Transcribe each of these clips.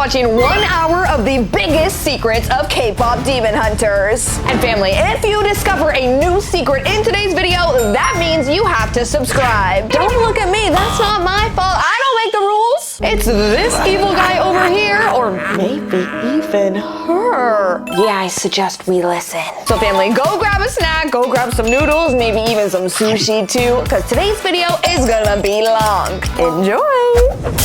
watching 1 hour of the biggest secrets of K-pop Demon Hunters. And family, if you discover a new secret in today's video, that means you have to subscribe. Don't look at me, that's not my fault. I don't make the rules. It's this evil guy over here, or maybe even her. Yeah, I suggest we listen. So family, go grab a snack, go grab some noodles, maybe even some sushi too, because today's video is gonna be long. Enjoy!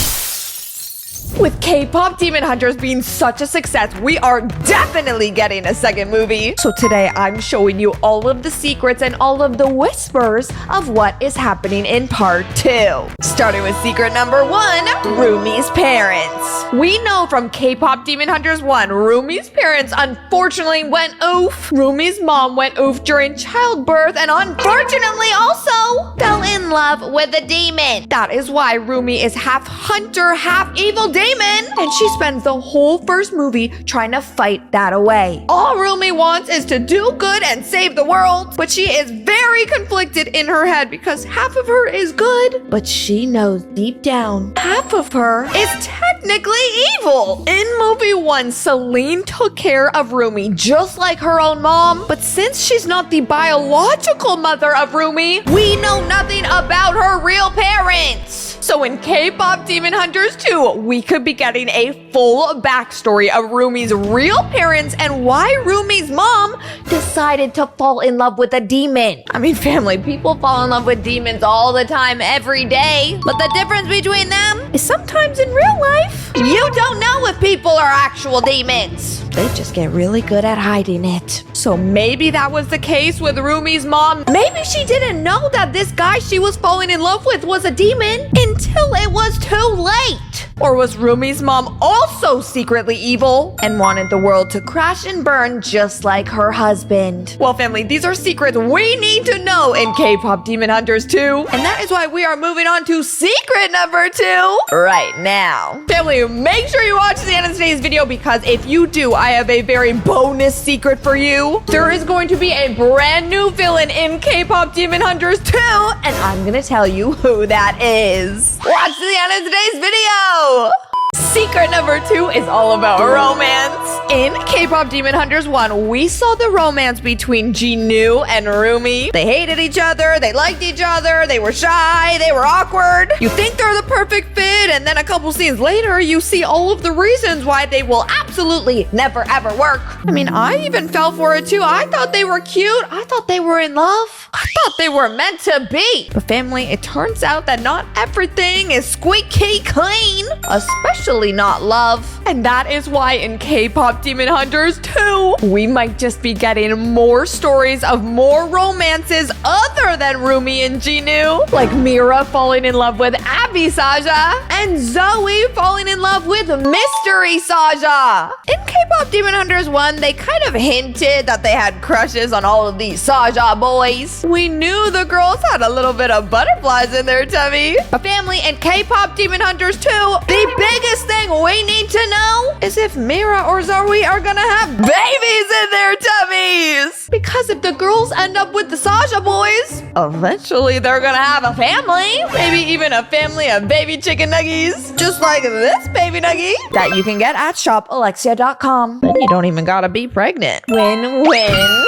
With K-pop Demon Hunters being such a success, we are definitely getting a second movie. So today I'm showing you all of the secrets and all of the whispers of what is happening in part 2. Starting with secret number 1, Rumi's parents. We know from K-pop Demon Hunters 1, Rumi's parents unfortunately went oof. Rumi's mom went oof during childbirth and unfortunately also fell in love with a demon. That is why Rumi is half hunter, half evil demon. And she spends the whole first movie trying to fight that away. All Rumi wants is to do good and save the world, but she is very conflicted in her head because half of her is good, but she knows deep down half of her is technically evil. In movie 1, Seline took care of Rumi just like her own mom, but since she's not the biological mother of Rumi, we know nothing about her real parents. So in K-pop Demon Hunters 2, we could be getting a full backstory of Rumi's real parents and why Rumi's mom decided to fall in love with a demon. I mean, family, people fall in love with demons all the time, every day. But the difference between them is sometimes in real life, you don't know if people are actual demons. They just get really good at hiding it. So maybe that was the case with Rumi's mom. Maybe she didn't know that this guy she was falling in love with was a demon until it was too late. Or was Rumi's mom also secretly evil and wanted the world to crash and burn just like her husband? Well, family, these are secrets we need to know in K-pop Demon Hunters 2. And that is why we are moving on to secret number 2 right now. Family, make sure you watch the end of today's video because if you do, I have a very bonus secret for you. There is going to be a brand new villain in K-pop Demon Hunters 2, and I'm gonna tell you who that is. Watch the end of today's video! Secret number 2 is all about romance. In K-pop Demon Hunters 1, we saw the romance between Jinu and Rumi. They hated each other, they liked each other, they were shy, they were awkward. You think they're the perfect fit, and then a couple scenes later, you see all of the reasons why they will absolutely never ever work. I mean, I even fell for it too. I thought they were cute. I thought they were in love. I thought they were meant to be. But family, it turns out that not everything is squeaky clean, especially not love. And that is why in K-pop Demon Hunters 2, we might just be getting more stories of more romances other than Rumi and Jinu, like Mira falling in love with Saja and Zoey falling in love with Mystery Saja. In K-pop Demon Hunters 1, they kind of hinted that they had crushes on all of these Saja boys. We knew the girls had a little bit of butterflies in their tummy. But family, in K-pop Demon Hunters 2, the biggest thing we need to know is if Mira or Zoey are gonna have babies in their tummies. Because if the girls end up with the Saja boys, eventually they're gonna have a family. Maybe even a family of baby chicken nuggies. Just like this baby nuggie that you can get at shopalexia.com. And you don't even gotta be pregnant. Win-win.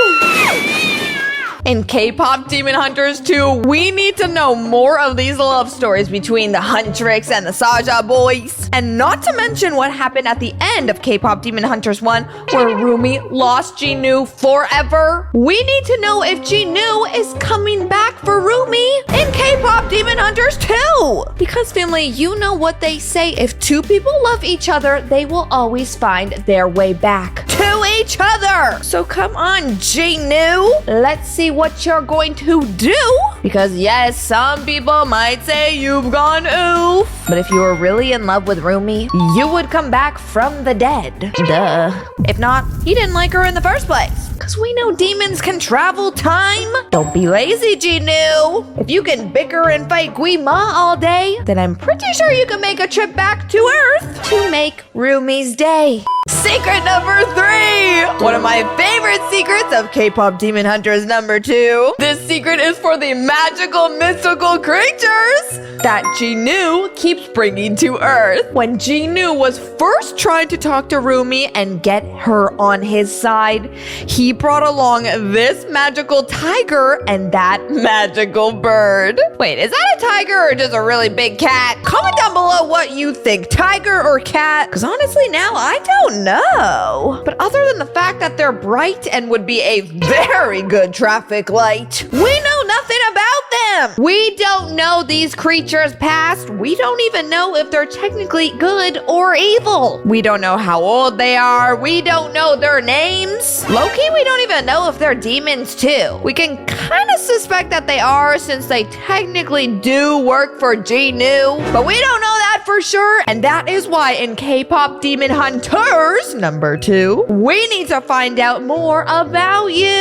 In K-pop Demon Hunters 2, we need to know more of these love stories between the Huntrix and the Saja boys. And not to mention what happened at the end of K-pop Demon Hunters 1, where Rumi lost Jinu forever. We need to know if Jinu is coming back for Rumi in K-pop Demon Hunters 2. Because family, you know what they say, if two people love each other, they will always find their way back to each other. So come on, Jinu. Let's see what you're going to do. Because yes, some people might say you've gone oof. But if you were really in love with Rumi, you would come back from the dead. Duh. If not, you didn't like her in the first place. Because we know demons can travel time. Don't be lazy, Jinu. If you can bicker and fight Gui Ma all day, then I'm pretty sure you can make a trip back to Earth to make Roomie's day. Secret number 3! One of my favorite secrets of K-pop Demon Hunters number 2. This secret is for the magical, mystical creatures that Jinu keeps bringing to Earth. When Jinu was first trying to talk to Rumi and get her on his side, he brought along this magical tiger and that magical bird. Wait, is that a tiger or just a really big cat? Comment down below what you think, tiger or cat? Because honestly now I don't know. But other than the fact that they're bright and would be a very good traffic light, we know nothing about them. We don't know these creatures' past. We don't even know if they're technically good or evil. We don't know how old they are. We don't know their names. Low-key, we don't even know if they're demons too. We can kind of suspect that they are since they technically do work for Jinu, but we don't know that for sure, and that is why in K-pop Demon Hunters number 2, we need to find out more about you.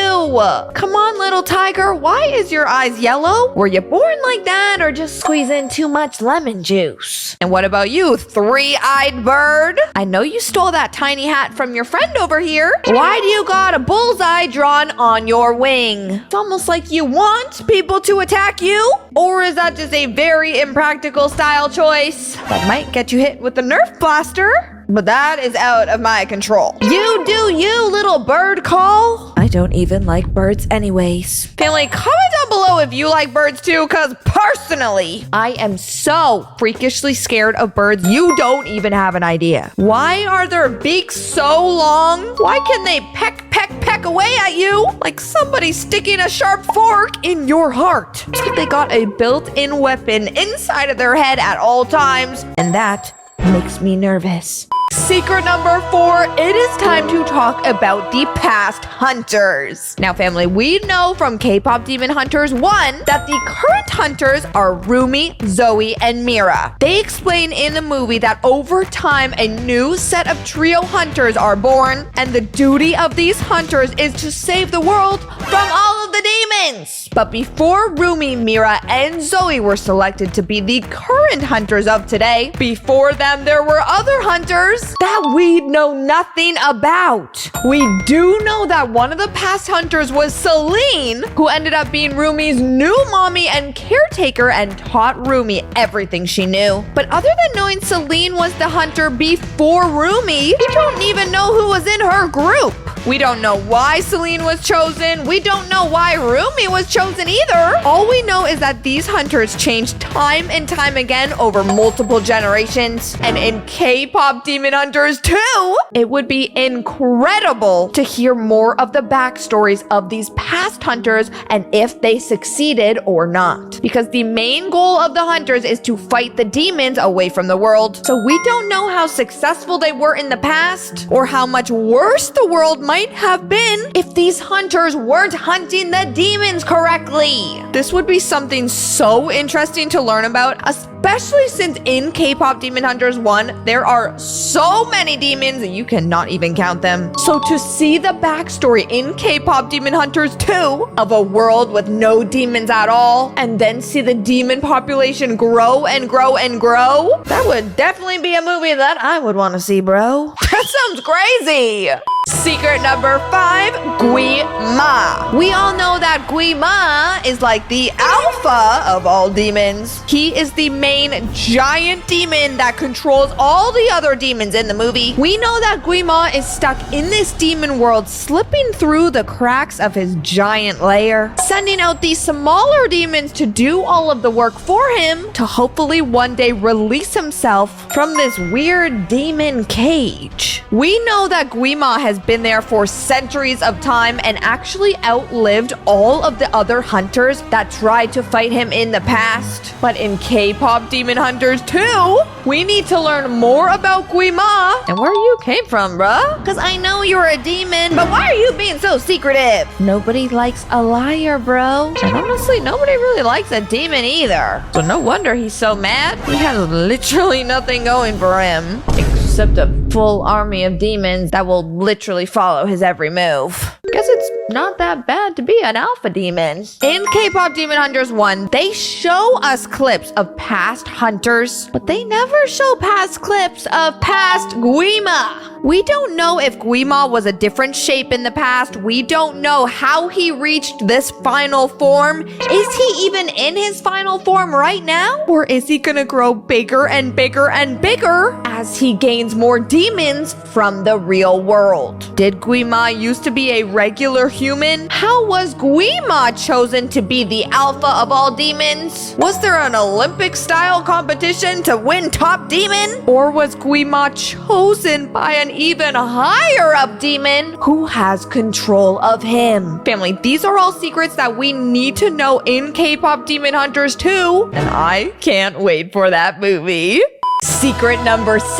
Come on, little tiger, why is your eyes yellow? Were you born like that or just squeezing too much lemon juice? And what about you, three-eyed bird? I know you stole that tiny hat from your friend over here. Why do you got a bullseye drawn on your wing? It's almost like you want people to attack you. Or is that just a very impractical style choice that might get you hit with the Nerf blaster? But that is out of my control. You do you, little bird call. I don't even like birds anyways. Family, comment down below if you like birds too, because personally, I am so freakishly scared of birds you don't even have an idea. Why are their beaks so long? Why can they peck away at you like somebody sticking a sharp fork in your heart? It's like they got a built-in weapon inside of their head at all times, and that makes me nervous. Secret number 4, it is time to talk about the past hunters. Now family, we know from K-pop Demon Hunters 1 that the current hunters are Rumi, Zoey, and Mira. They explain in the movie that over time a new set of trio hunters are born, and the duty of these hunters is to save the world from all of the demons. But before Rumi, Mira, and Zoey were selected to be the current hunters of today, before them there were other hunters that we know nothing about. We do know that one of the past hunters was Seline, who ended up being Rumi's new mommy and caretaker and taught Rumi everything she knew. But other than knowing Seline was the hunter before Rumi, we don't even know who was in her group. We don't know why Seline was chosen. We don't know why Rumi was chosen either. All we know is that these hunters changed time and time again over multiple generations. And in K-pop Demon Hunters 2, it would be incredible to hear more of the backstories of these past hunters and if they succeeded or not. Because the main goal of the hunters is to fight the demons away from the world. So we don't know how successful they were in the past or how much worse the world might have been if these hunters weren't hunting the demons correctly. This would be something so interesting to learn about, especially since in K-pop Demon Hunters 1, there are so many demons you cannot even count them. So to see the backstory in K-pop Demon Hunters 2 of a world with no demons at all, and then see the demon population grow and grow and grow, that would definitely be a movie that I would want to see, bro. That sounds crazy. Secret number 5, Gui Ma. We all know that Gui Ma is like the alpha of all demons. He is the main giant demon that controls all the other demons in the movie. We know that Gui Ma is stuck in this demon world, slipping through the cracks of his giant lair, sending out these smaller demons to do all of the work for him to hopefully one day release himself from this weird demon cage. We know that Gui Ma has been there for centuries of time and actually outlived all of the other hunters that tried to fight him in the past. But in K-pop Demon Hunters 2, we need to learn more about Gui Ma and where you came from, bruh. Because I know you're a demon, but why are you being so secretive? Nobody likes a liar, bro. And honestly, nobody really likes a demon either. So no wonder he's so mad. He has literally nothing going for him except a full army of demons that will literally follow his every move. Guess it's not that bad to be an alpha demon. In K-pop Demon Hunters 1, they show us clips of past hunters, but they never show past clips of past Guimma. We don't know if Guimma was a different shape in the past. We don't know how he reached this final form. Is he even in his final form right now? Or is he gonna grow bigger and bigger and bigger as he gains more demons from the real world? Did Guimma used to be a regular human? How was Guimma chosen to be the alpha of all demons? Was there an Olympic-style competition to win top demon? Or was Guimma chosen by an even higher up demon who has control of him? Family, these are all secrets that we need to know in K-pop Demon Hunters 2, and I can't wait for that movie. Secret number 6,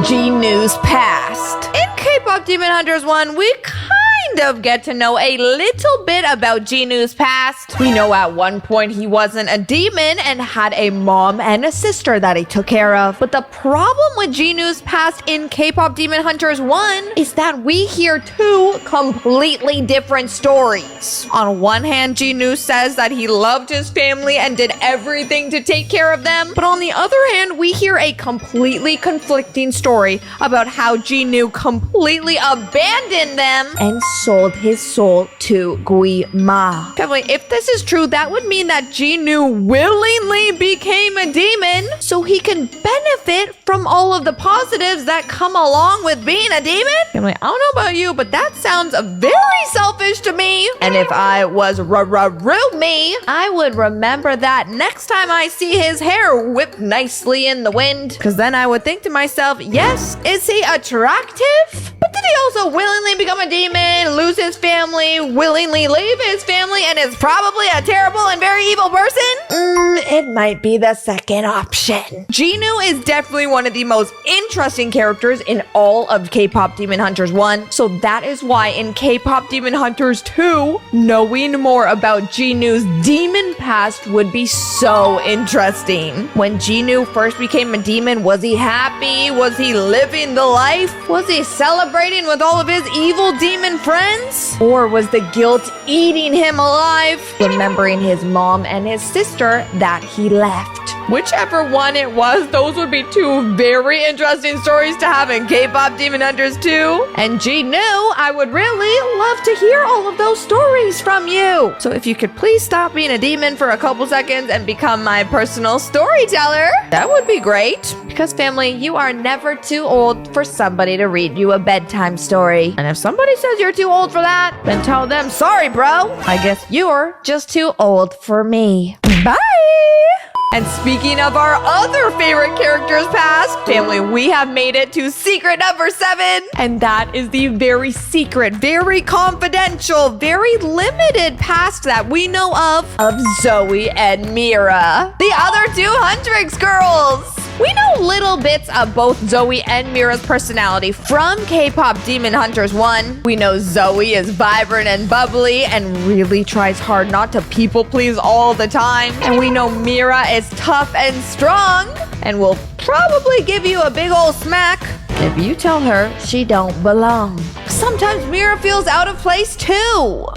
Jinu's past. In K-pop Demon Hunters 1, we kind of get to know a little bit about Jinu's past. We know at one point he wasn't a demon and had a mom and a sister that he took care of. But the problem with Jinu's past in K-pop Demon Hunters 1 is that we hear two completely different stories. On one hand, Jinu says that he loved his family and did everything to take care of them. But on the other hand, we hear a completely conflicting story about how Jinu completely abandoned them and sold his soul to Gui Ma. Family, if this is true, that would mean that Jinu willingly became a demon so he can benefit from all of the positives that come along with being a demon. Family, I don't know about you, but that sounds very selfish to me. And if I was Roomy, I would remember that next time I see his hair whipped nicely in the wind. Because then I would think to myself, yes, is he attractive? But did he also willingly become a demon, lose his family, willingly leave his family, and is probably a terrible and very evil person? It might be the second option. Jinu is definitely one of the most interesting characters in all of K-pop Demon Hunters 1, so that is why in K-pop Demon Hunters 2, knowing more about Jinu's demon past would be so interesting. When Jinu first became a demon, was he happy? Was he living the life? Was he celebrating with all of his evil demon friends? Or was the guilt eating him alive, remembering his mom and his sister that he left? Whichever one it was, those would be two very interesting stories to have in K-pop Demon Hunters 2. And Jinu, I would really love to hear all of those stories from you. So if you could please stop being a demon for a couple seconds and become my personal storyteller, that would be great. Because family, you are never too old for somebody to read you a bedtime story. And if somebody says you're too old for that, then tell them, sorry bro, I guess you're just too old for me. Bye! And speaking of our other favorite characters past, family, we have made it to secret number 7. And that is the very secret, very confidential, very limited past that we know of Zoey and Mira, the other two Huntrix girls. We know little bits of both Zoey and Mira's personality from K-pop Demon Hunters 1. We know Zoey is vibrant and bubbly and really tries hard not to people please all the time. And we know Mira is tough and strong and will probably give you a big ol' smack if you tell her she don't belong. Sometimes Mira feels out of place too.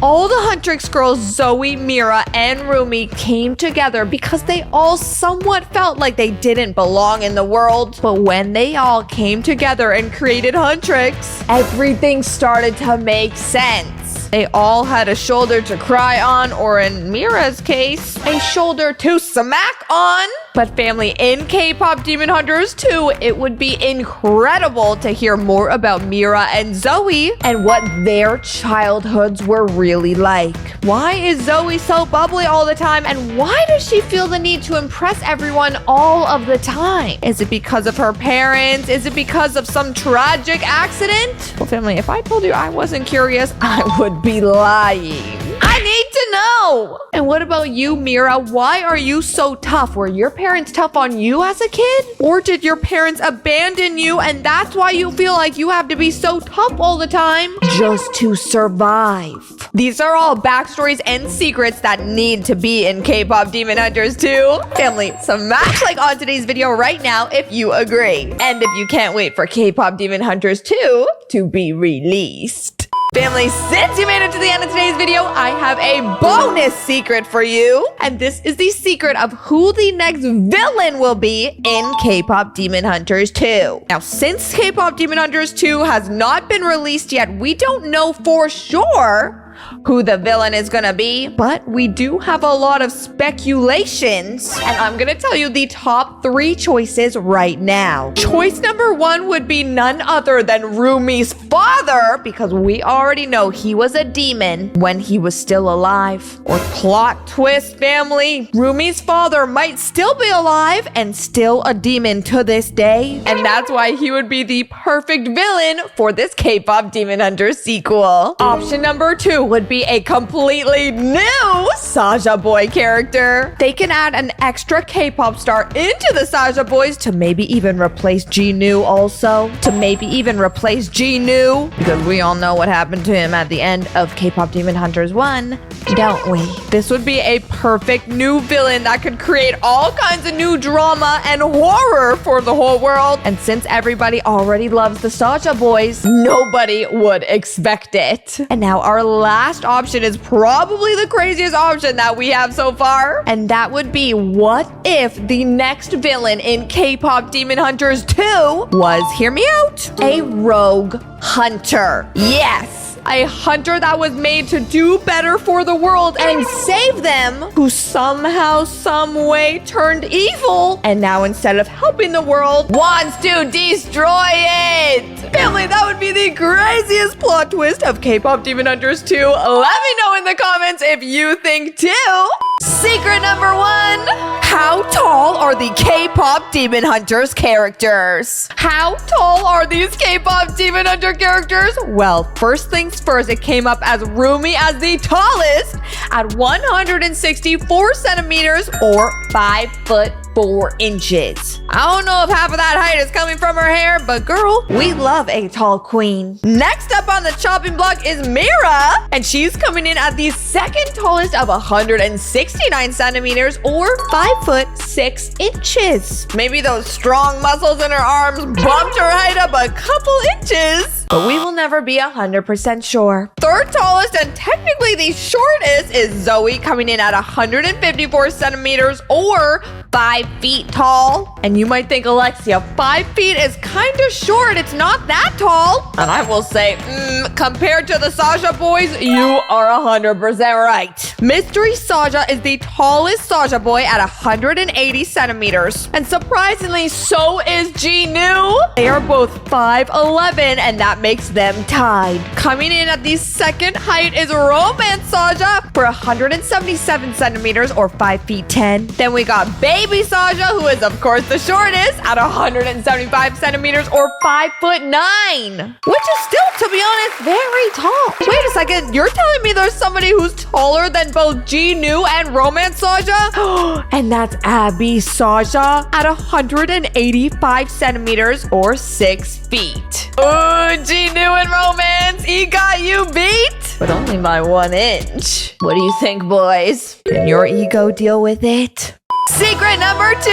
All the Huntrix girls, Zoey, Mira, and Rumi came together because they all somewhat felt like they didn't belong in the world. But when they all came together and created Huntrix, everything started to make sense. They all had a shoulder to cry on, or in Mira's case, a shoulder to smack on. But family, in K-pop Demon Hunters 2, it would be incredible to hear more about Mira and Zoey and what their childhoods were really like. Why is Zoey so bubbly all the time, and why does she feel the need to impress everyone all of the time? Is it because of her parents? Is it because of some tragic accident? Well, family, if I told you I wasn't curious, I would be lying. I need to know. And what about you, Mira? Why are you so tough? Were your parents tough on you as a kid? Or did your parents abandon you and that's why you feel like you have to be so tough all the time just to survive? These are all backstories and secrets that need to be in K-pop Demon Hunters 2. Family, smash like on today's video right now if you agree. And if you can't wait for K-pop Demon Hunters 2 to be released. Family, since you made it to the end of today's video, I have a bonus secret for you. And this is the secret of who the next villain will be in K-pop Demon Hunters 2. Now, since K-pop Demon Hunters 2 has not been released yet, we don't know for sure who the villain is gonna be, but we do have a lot of speculations, and I'm gonna tell you the top 3 choices right now. Choice number 1 would be none other than Rumi's father, because we already know he was a demon when he was still alive. Or plot twist, family, Rumi's father might still be alive and still a demon to this day, and that's why he would be the perfect villain for this K-pop Demon Hunter sequel. Option number 2 would be a completely new Saja boy character. They can add an extra K-pop star into the Saja boys to maybe even replace Jinu also. To maybe even replace Jinu, because we all know what happened to him at the end of K-pop Demon Hunters 1, don't we? This would be a perfect new villain that could create all kinds of new drama and horror for the whole world. And since everybody already loves the Saja boys, nobody would expect it. And now our last option is probably the craziest option that we have so far. And that would be, what if the next villain in K-pop Demon Hunters 2 was, hear me out, a rogue hunter? Yes! A hunter that was made to do better for the world and save them, who somehow, some way turned evil, and now instead of helping the world, wants to destroy it! Family, that would be the craziest plot twist of K-pop Demon Hunters 2. Let me know in the comments if you think too. Secret number 1. How tall are the K-pop Demon Hunters characters? How tall are these K-pop Demon Hunter characters? Well, first things first, it came up as Roomy as the tallest at 164 centimeters or 5'4". I don't know if half of that height is coming from her hair, but girl, we love a tall queen. Next up on the chopping block is Mira, and she's coming in at the second tallest of 169 centimeters or 5'6". Maybe those strong muscles in her arms bumped her height up a couple inches, but we will never be 100% sure. Third tallest and technically the shortest is Zoey, coming in at 154 centimeters or 5 feet tall. And you might think, Alexia, 5 feet is kind of short. It's not that tall. And I will say, compared to the Saja boys, you are 100% right. Mystery Saja is the tallest Saja boy at 180 centimeters. And surprisingly, so is Jinu. They are both 5'11", and that makes them tied. Coming in at the second height is Romance Saja for 177 centimeters or 5 feet 10. Then we got Baby Saja, who is of course the shortest at 175 centimeters or 5'9", which is still, to be honest, very tall. Wait a second, you're telling me there's somebody who's taller than both Jinu and Romance Saja? And that's Abby Saja at 185 centimeters or 6 feet. Oh, Jinu and Romance, he got you beat, but only by 1 inch. What do you think, boys? Can your ego deal with it? Secret number 2!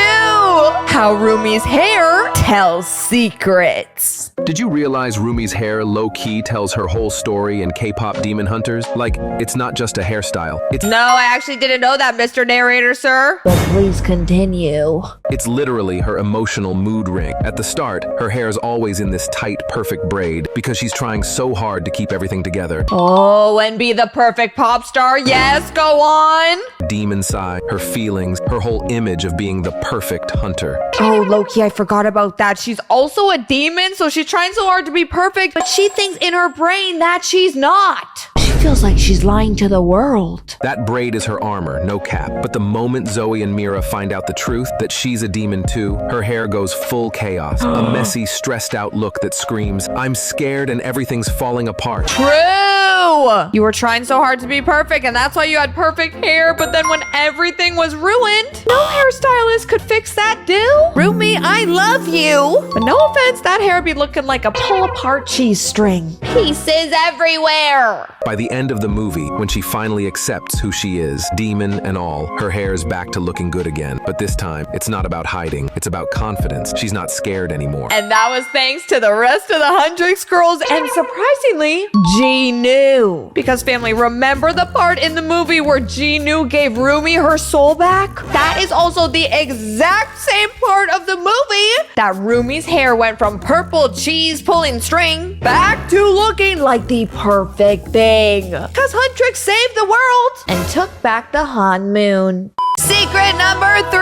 How Rumi's hair tells secrets. Did you realize Rumi's hair low-key tells her whole story in K-pop Demon Hunters? Like, it's not just a hairstyle. No, I actually didn't know that, Mr. Narrator, sir. But please continue. It's literally her emotional mood ring. At the start, her hair is always in this tight, perfect braid because she's trying so hard to keep everything together. Oh, and be the perfect pop star? Yes, go on. Demon side, her feelings, her whole image of being the perfect hunter. Oh, Loki, I forgot about that. She's also a demon, so she's trying so hard to be perfect, but she thinks in her brain that she's not. She feels like she's lying to the world. That braid is her armor, no cap. But the moment Zoey and Mira find out the truth, that she's a demon too, her hair goes full chaos. A messy, stressed out look that screams, I'm scared and everything's falling apart. True! You were trying so hard to be perfect, and that's why you had perfect hair, but then when everything was ruined. No hairstylist could fix that, dude. Rumi, I love you. But no offense, that hair be looking like a pull-apart cheese string. Pieces everywhere. By the end of the movie, when she finally accepts who she is, demon and all, her hair is back to looking good again. But this time, it's not about hiding. It's about confidence. She's not scared anymore. And that was thanks to the rest of the Huntrix girls and surprisingly, Jinu. Because family, remember the part in the movie where Jinu gave Rumi her soul back? That is also the exact same part of the movie that Rumi's hair went from purple cheese pulling string back to looking like the perfect thing. Because Huntrix saved the world and took back the Han Moon. Secret number 3!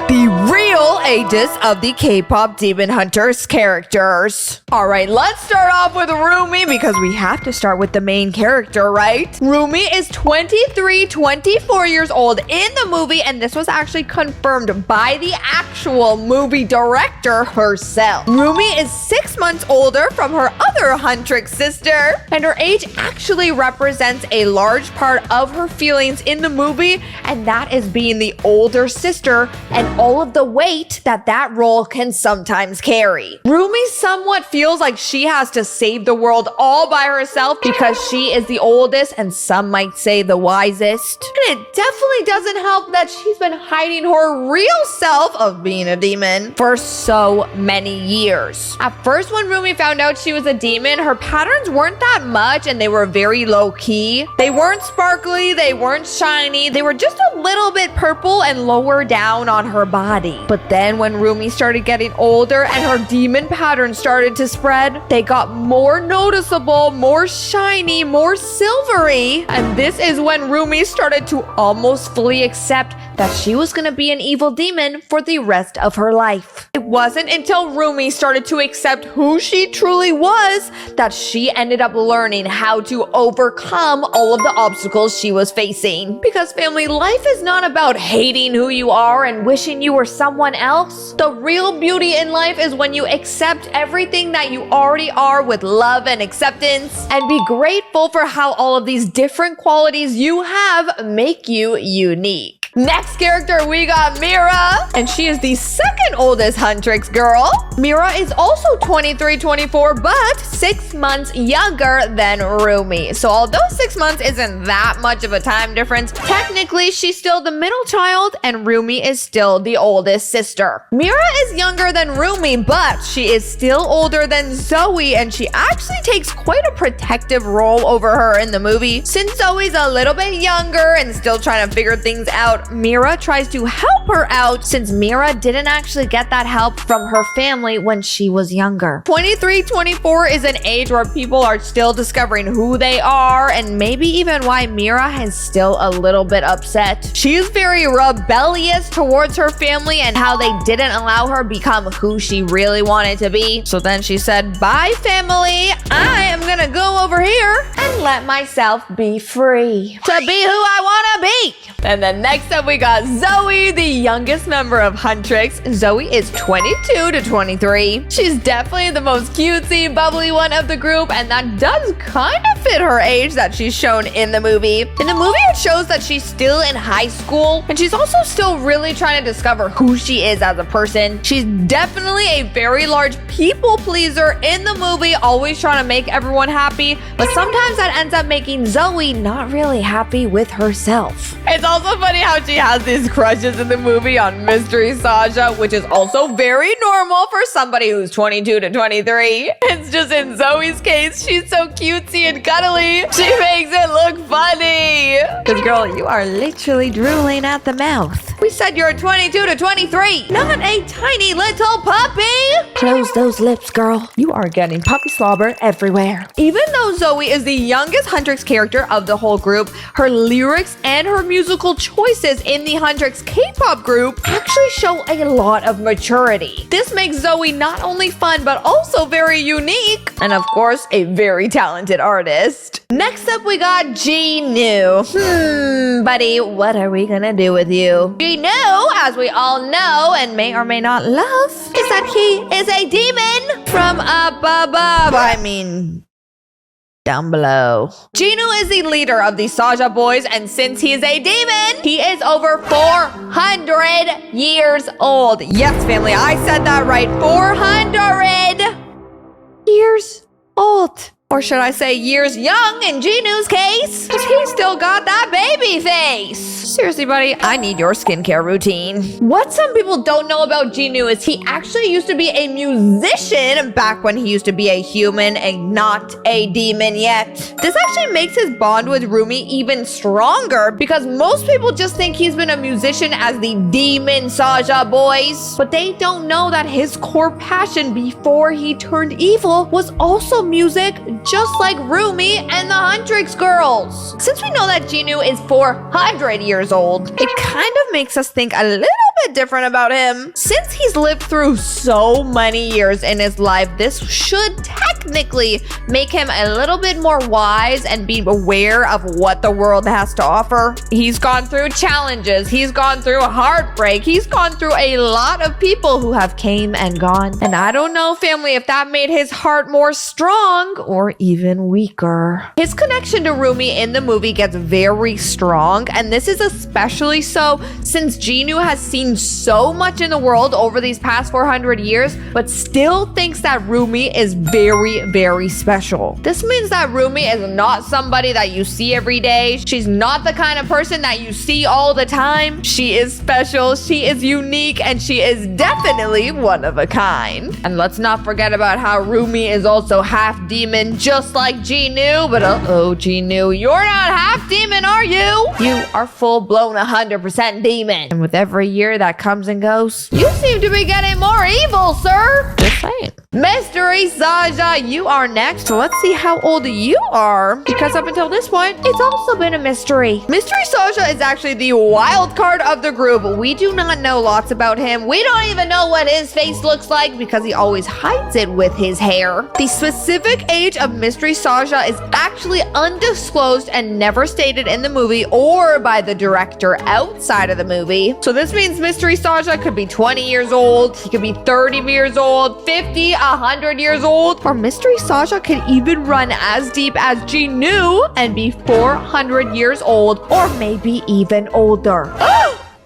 The real ages of the K-pop Demon Hunters characters. Alright, let's start off with Rumi because we have to start with the main character, right? Rumi is 24 years old in the movie, and this was actually confirmed by the actual movie director herself. Rumi is 6 months older from her other Huntrix sister, and her age actually represents a large part of her feelings in the movie, and that is being the older sister and all of the weight that role can sometimes carry. Rumi somewhat feels like she has to save the world all by herself because she is the oldest and some might say the wisest. And it definitely doesn't help that she's been hiding her real self of being a demon for so many years. At first, when Rumi found out she was a demon, her patterns weren't that much and they were very low key. They weren't sparkly, they weren't shiny, they were just a little bit purple and lower down on her body. But then when Rumi started getting older and her demon pattern started to spread, they got more noticeable, more shiny, more silvery. And this is when Rumi started to almost fully accept that she was gonna be an evil demon for the rest of her life. It wasn't until Rumi started to accept who she truly was that she ended up learning how to overcome all of the obstacles she was facing. Because family, life is not about hating who you are and wishing you were someone else. The real beauty in life is when you accept everything that you already are with love and acceptance and be grateful for how all of these different qualities you have make you unique. Next character, we got Mira, and she is the second oldest Huntrix girl. Mira is also 24, but 6 months younger than Rumi. So although 6 months isn't that much of a time difference, technically she's still the middle child and Rumi is still the oldest sister. Mira is younger than Rumi, but she is still older than Zoey, and she actually takes quite a protective role over her in the movie. Since Zoey's a little bit younger and still trying to figure things out, Mira tries to help her out since Mira didn't actually get that help from her family when she was younger. 24 is an age where people are still discovering who they are and maybe even why Mira is still a little bit upset. She is very rebellious towards her family and how they didn't allow her become who she really wanted to be. So then she said, bye family, I am gonna go over here and let myself be free to be who I wanna be. And then next up we got Zoey, the youngest member of Huntrix. Zoey is 22 to 23. She's definitely the most cutesy, bubbly one of the group, and that does kind of fit her age that she's shown in the movie. In the movie, it shows that she's still in high school, and she's also still really trying to discover who she is as a person. She's definitely a very large people pleaser in the movie, always trying to make everyone happy, but sometimes that ends up making Zoey not really happy with herself. It's also funny how she has these crushes in the movie on Mystery Saja, which is also very normal for somebody who's 22 to 23. It's just in Zoey's case, she's so cutesy and cuddly, she makes it look funny. Cause girl, you are literally drooling at the mouth. We said you're 22 to 23, not a tiny little puppy. Close those lips, girl. You are getting puppy slobber everywhere. Even though Zoey is the youngest Huntrix character of the whole group, her lyrics and her musical choices in the Huntrix K-pop group actually show a lot of maturity. This makes Zoey not only fun, but also very unique, and of course, a very talented artist. Next up, we got Jinu. Buddy, what are we gonna do with you? Jinu, as we all know and may or may not love, is that he is a demon from up above. I mean, down below. Jinu is the leader of the Saja boys, and since he is a demon, he is over 400 years old. Yes, family, I said that right. 400 years old. Or should I say years young in Jinu's case? Because he still got that baby face. Seriously, buddy, I need your skincare routine. What some people don't know about Jinu is he actually used to be a musician back when he used to be a human and not a demon yet. This actually makes his bond with Rumi even stronger because most people just think he's been a musician as the Demon Saja boys. But they don't know that his core passion before he turned evil was also music, just like Rumi and the Huntrix girls. Since we know that Jinu is 400 years old, it kind of makes us think a little bit different about him. Since he's lived through so many years in his life, this should technically make him a little bit more wise and be aware of what the world has to offer. He's gone through challenges, he's gone through heartbreak, he's gone through a lot of people who have came and gone. And I don't know, family, if that made his heart more strong or even weaker. His connection to Rumi in the movie gets very strong, and this is especially so since Jinu has seen so much in the world over these past 400 years, but still thinks that Rumi is very, very special. This means that Rumi is not somebody that you see every day. She's not the kind of person that you see all the time. She is special, she is unique, and she is definitely one of a kind. And let's not forget about how Rumi is also half demon, just like Jinu. But uh-oh, Jinu, you're not half demon, are you? You are full-blown 100% demon. And with every year that comes and goes, you seem to be getting more evil, sir. Just saying. Mystery Saja, you are next. So let's see how old you are, because up until this point, it's also been a mystery. Mystery Saja is actually the wild card of the group. We do not know lots about him. We don't even know what his face looks like because he always hides it with his hair. The specific age of Mystery Saja is actually undisclosed and never stated in the movie or by the director outside of the movie. So this means Mystery Saja could be 20 years old, he could be 30 years old, 50, 100 years old, or Mystery Saja could even run as deep as Jinu and be 400 years old, or maybe even older.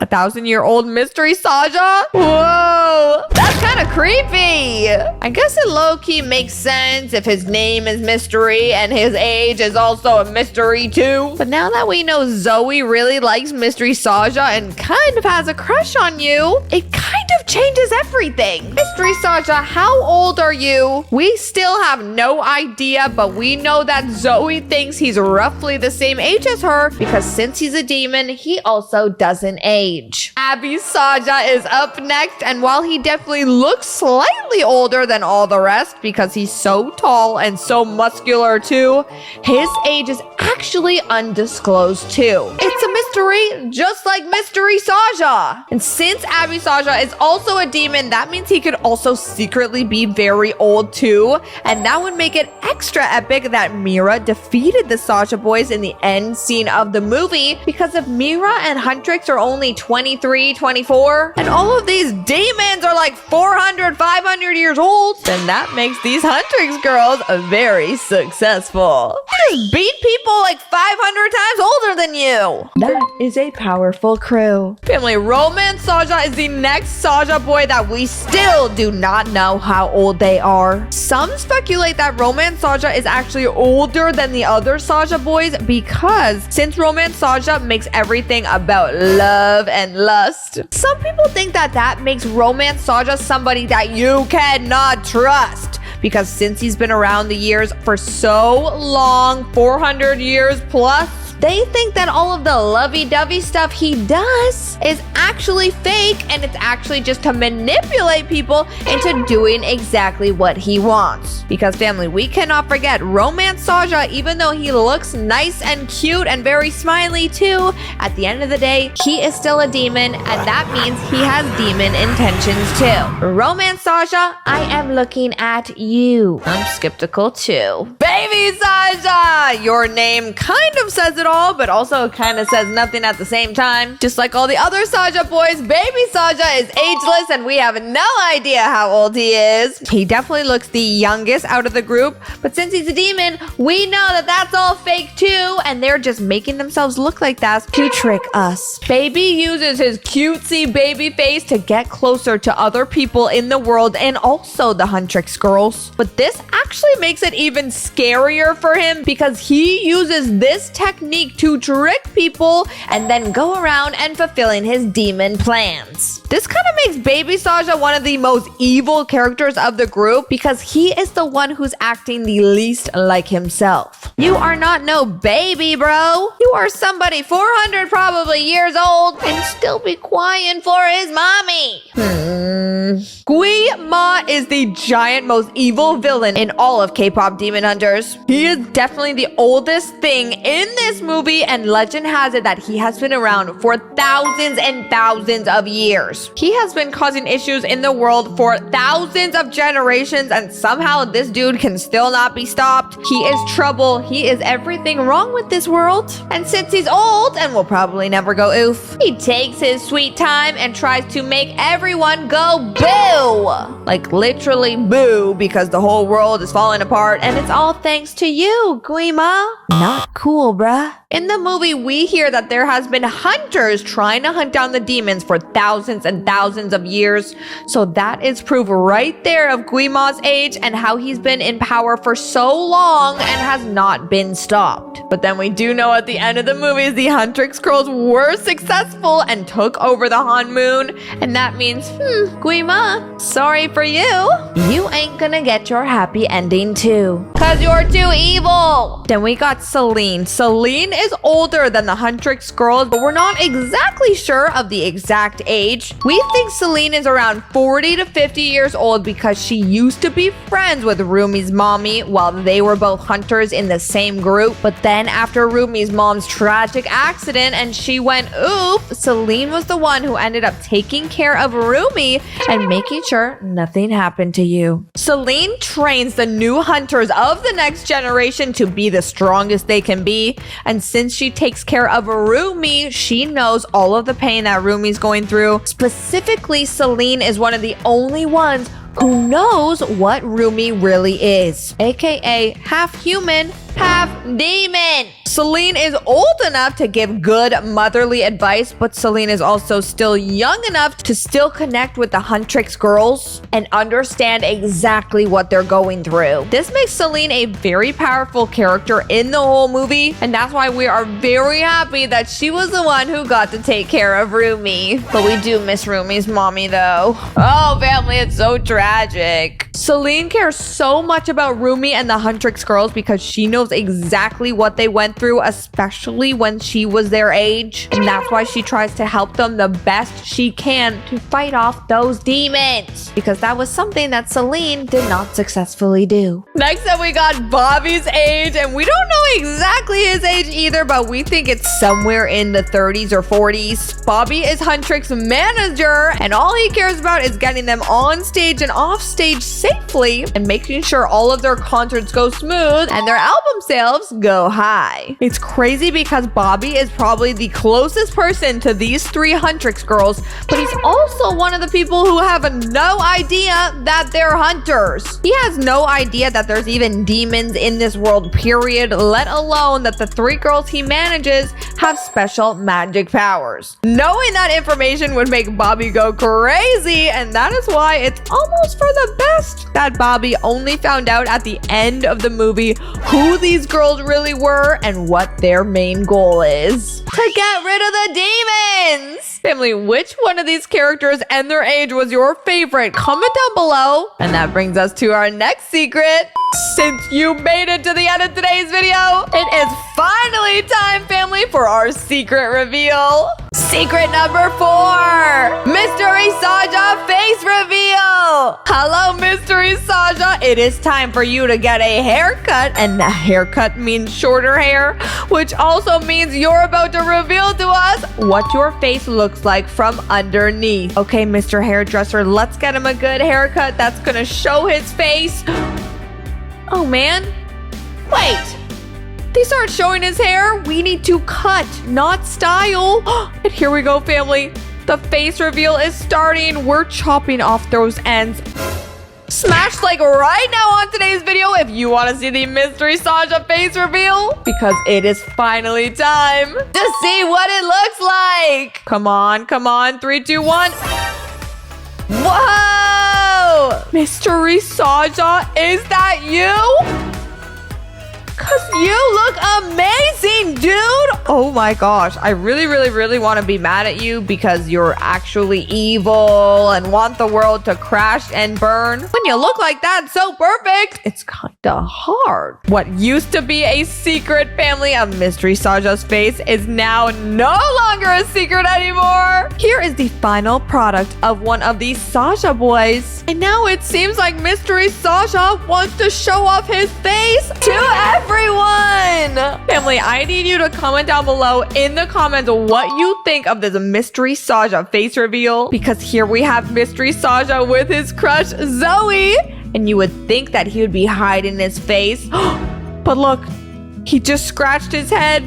1,000-year-old Mystery Saja? Whoa, that's kind of creepy. I guess it low-key makes sense if his name is Mystery and his age is also a mystery too. But now that we know Zoey really likes Mystery Saja and kind of has a crush on you, it kind of changes everything. Mystery Saja, how old are you? We still have no idea, but we know that Zoey thinks he's roughly the same age as her because since he's a demon, he also doesn't age. Abby Saja is up next, and while he definitely looks slightly older than all the rest because he's so tall and so muscular too, his age is actually undisclosed too. It's a mystery, just like Mystery Saja. And since Abby Saja is also a demon, that means he could also secretly be very old too, and that would make it extra epic that Mira defeated the Saja boys in the end scene of the movie, because if Mira and Huntrix are only 23, 24, and all of these demons are like 400, 500 years old, then that makes these Huntrix girls very successful. They just beat people like 500 times older than you. That is a powerful crew. Family, Romance Saja is the next Saja boy that we still do not know how old they are. Some speculate that Romance Saja is actually older than the other Saja boys because since Romance Saja makes everything about love and lust, some people think that that makes Romance Saja somebody that you cannot trust, because since he's been around the years for so long, 400 years plus, they think that all of the lovey-dovey stuff he does is actually fake, and it's actually just to manipulate people into doing exactly what he wants. Because family, we cannot forget Romance Saja, even though he looks nice and cute and very smiley too, at the end of the day, he is still a demon, and that means he has demon intentions too. Romance Saja, I am looking at you. I'm skeptical too. Baby! Baby Saja! Your name kind of says it all, but also kind of says nothing at the same time. Just like all the other Saja boys, Baby Saja is ageless and we have no idea how old he is. He definitely looks the youngest out of the group, but since he's a demon, we know that that's all fake too, and they're just making themselves look like that to trick us. Baby uses his cutesy baby face to get closer to other people in the world and also the Huntrix girls. But this actually makes it even scarier for him because he uses this technique to trick people and then go around and fulfilling his demon plans. This kind of makes Baby Saja one of the most evil characters of the group because he is the one who's acting the least like himself. You are not no baby, bro. You are somebody 400 probably years old and still be crying for his mommy. Gui Ma is the giant most evil villain in all of K-pop Demon Hunters. He is definitely the oldest thing in this movie, and legend has it that he has been around for thousands and thousands of years. He has been causing issues in the world for thousands of generations, and somehow this dude can still not be stopped. He is trouble. He is everything wrong with this world. And since he's old and will probably never go oof, he takes his sweet time and tries to make everyone go boo. Like literally boo, because the whole world is falling apart and it's all thanks to you, Gui Ma. Not cool, bruh. In the movie, we hear that there has been hunters trying to hunt down the demons for thousands and thousands of years. So that is proof right there of Gui Ma's age and how he's been in power for so long and has not been stopped. But then we do know at the end of the movies, the Huntrix girls were successful and took over the Han Moon. And that means, Gui Ma, sorry for you. You ain't gonna get your happy ending too. Cause you're too evil. Then we got Seline. Seline is older than the Huntrix girls, but we're not exactly sure of the exact age. We think Seline is around 40 to 50 years old because she used to be friends with Roomie's mommy while they were both hunters in the same group. But then after Roomie's mom's tragic accident and she went oof, Seline was the one who ended up taking care of Rumi and making sure nothing happened to you. Seline trains the new hunters of the next generation to be the strongest they can be, and since she takes care of Rumi, she knows all of the pain that Rumi's going through. Specifically, Seline is one of the only ones who knows what Rumi really is, aka half human, half demon. Seline is old enough to give good motherly advice, but Seline is also still young enough to still connect with the Huntrix girls and understand exactly what they're going through. This makes Seline a very powerful character in the whole movie, and that's why we are very happy that she was the one who got to take care of Rumi. But we do miss Rumi's mommy though. Oh, family, it's so tragic. Seline cares so much about Rumi and the Huntrix girls because she knows exactly what they went through, especially when she was their age. And that's why she tries to help them the best she can to fight off those demons, because that was something that Seline did not successfully do. Next up, we got Bobby's age, and we don't know exactly his age either, but we think it's somewhere in the 30s or 40s. Bobby is Huntrix manager, and all he cares about is getting them on stage and off stage safely and making sure all of their concerts go smooth and their album sales go high. It's crazy because Bobby is probably the closest person to these three Huntrix girls, but he's also one of the people who have no idea that they're hunters. He has no idea that there's even demons in this world, period, let alone that the three girls he manages have special magic powers. Knowing that information would make Bobby go crazy, and that is why it's almost for the best that Bobby only found out at the end of the movie who these girls really were and what their main goal is: to get rid of the demons! Family, which one of these characters and their age was your favorite? Comment down below. And that brings us to our next secret. Since you made it to the end of today's video, it is finally time, family, for our secret reveal. Secret number 4, Mystery Saja face reveal. Hello, Mystery Saja. It is time for you to get a haircut, and a haircut means shorter hair, which also means you're about to reveal to us what your face looks like from underneath. Okay, Mr. Hairdresser, let's get him a good haircut that's gonna show his face. Oh man, Wait! They start showing his hair. We need to cut, not style. And here we go, family. The face reveal is starting. We're chopping off those ends. Smash like right now on today's video if you want to see the Mystery Saja face reveal, because it is finally time to see what it looks like. Come on, come on. 3, 2, 1. Whoa! Mystery Saja, is that you? Cause you look amazing, dude! Oh my gosh, I really want to be mad at you because you're actually evil and want the world to crash and burn. When you look like that, so perfect, it's kinda hard. What used to be a secret, family, of Mystery Saja's face is now no longer a secret anymore. Here is the final product of one of these Saja boys. And now it seems like Mystery Saja wants to show off his face to everyone. Family, I need you to comment down below in the comments what you think of this Mystery Saja face reveal, because here we have Mystery Saja with his crush Zoey, and you would think that he would be hiding his face. But look, he just scratched his head.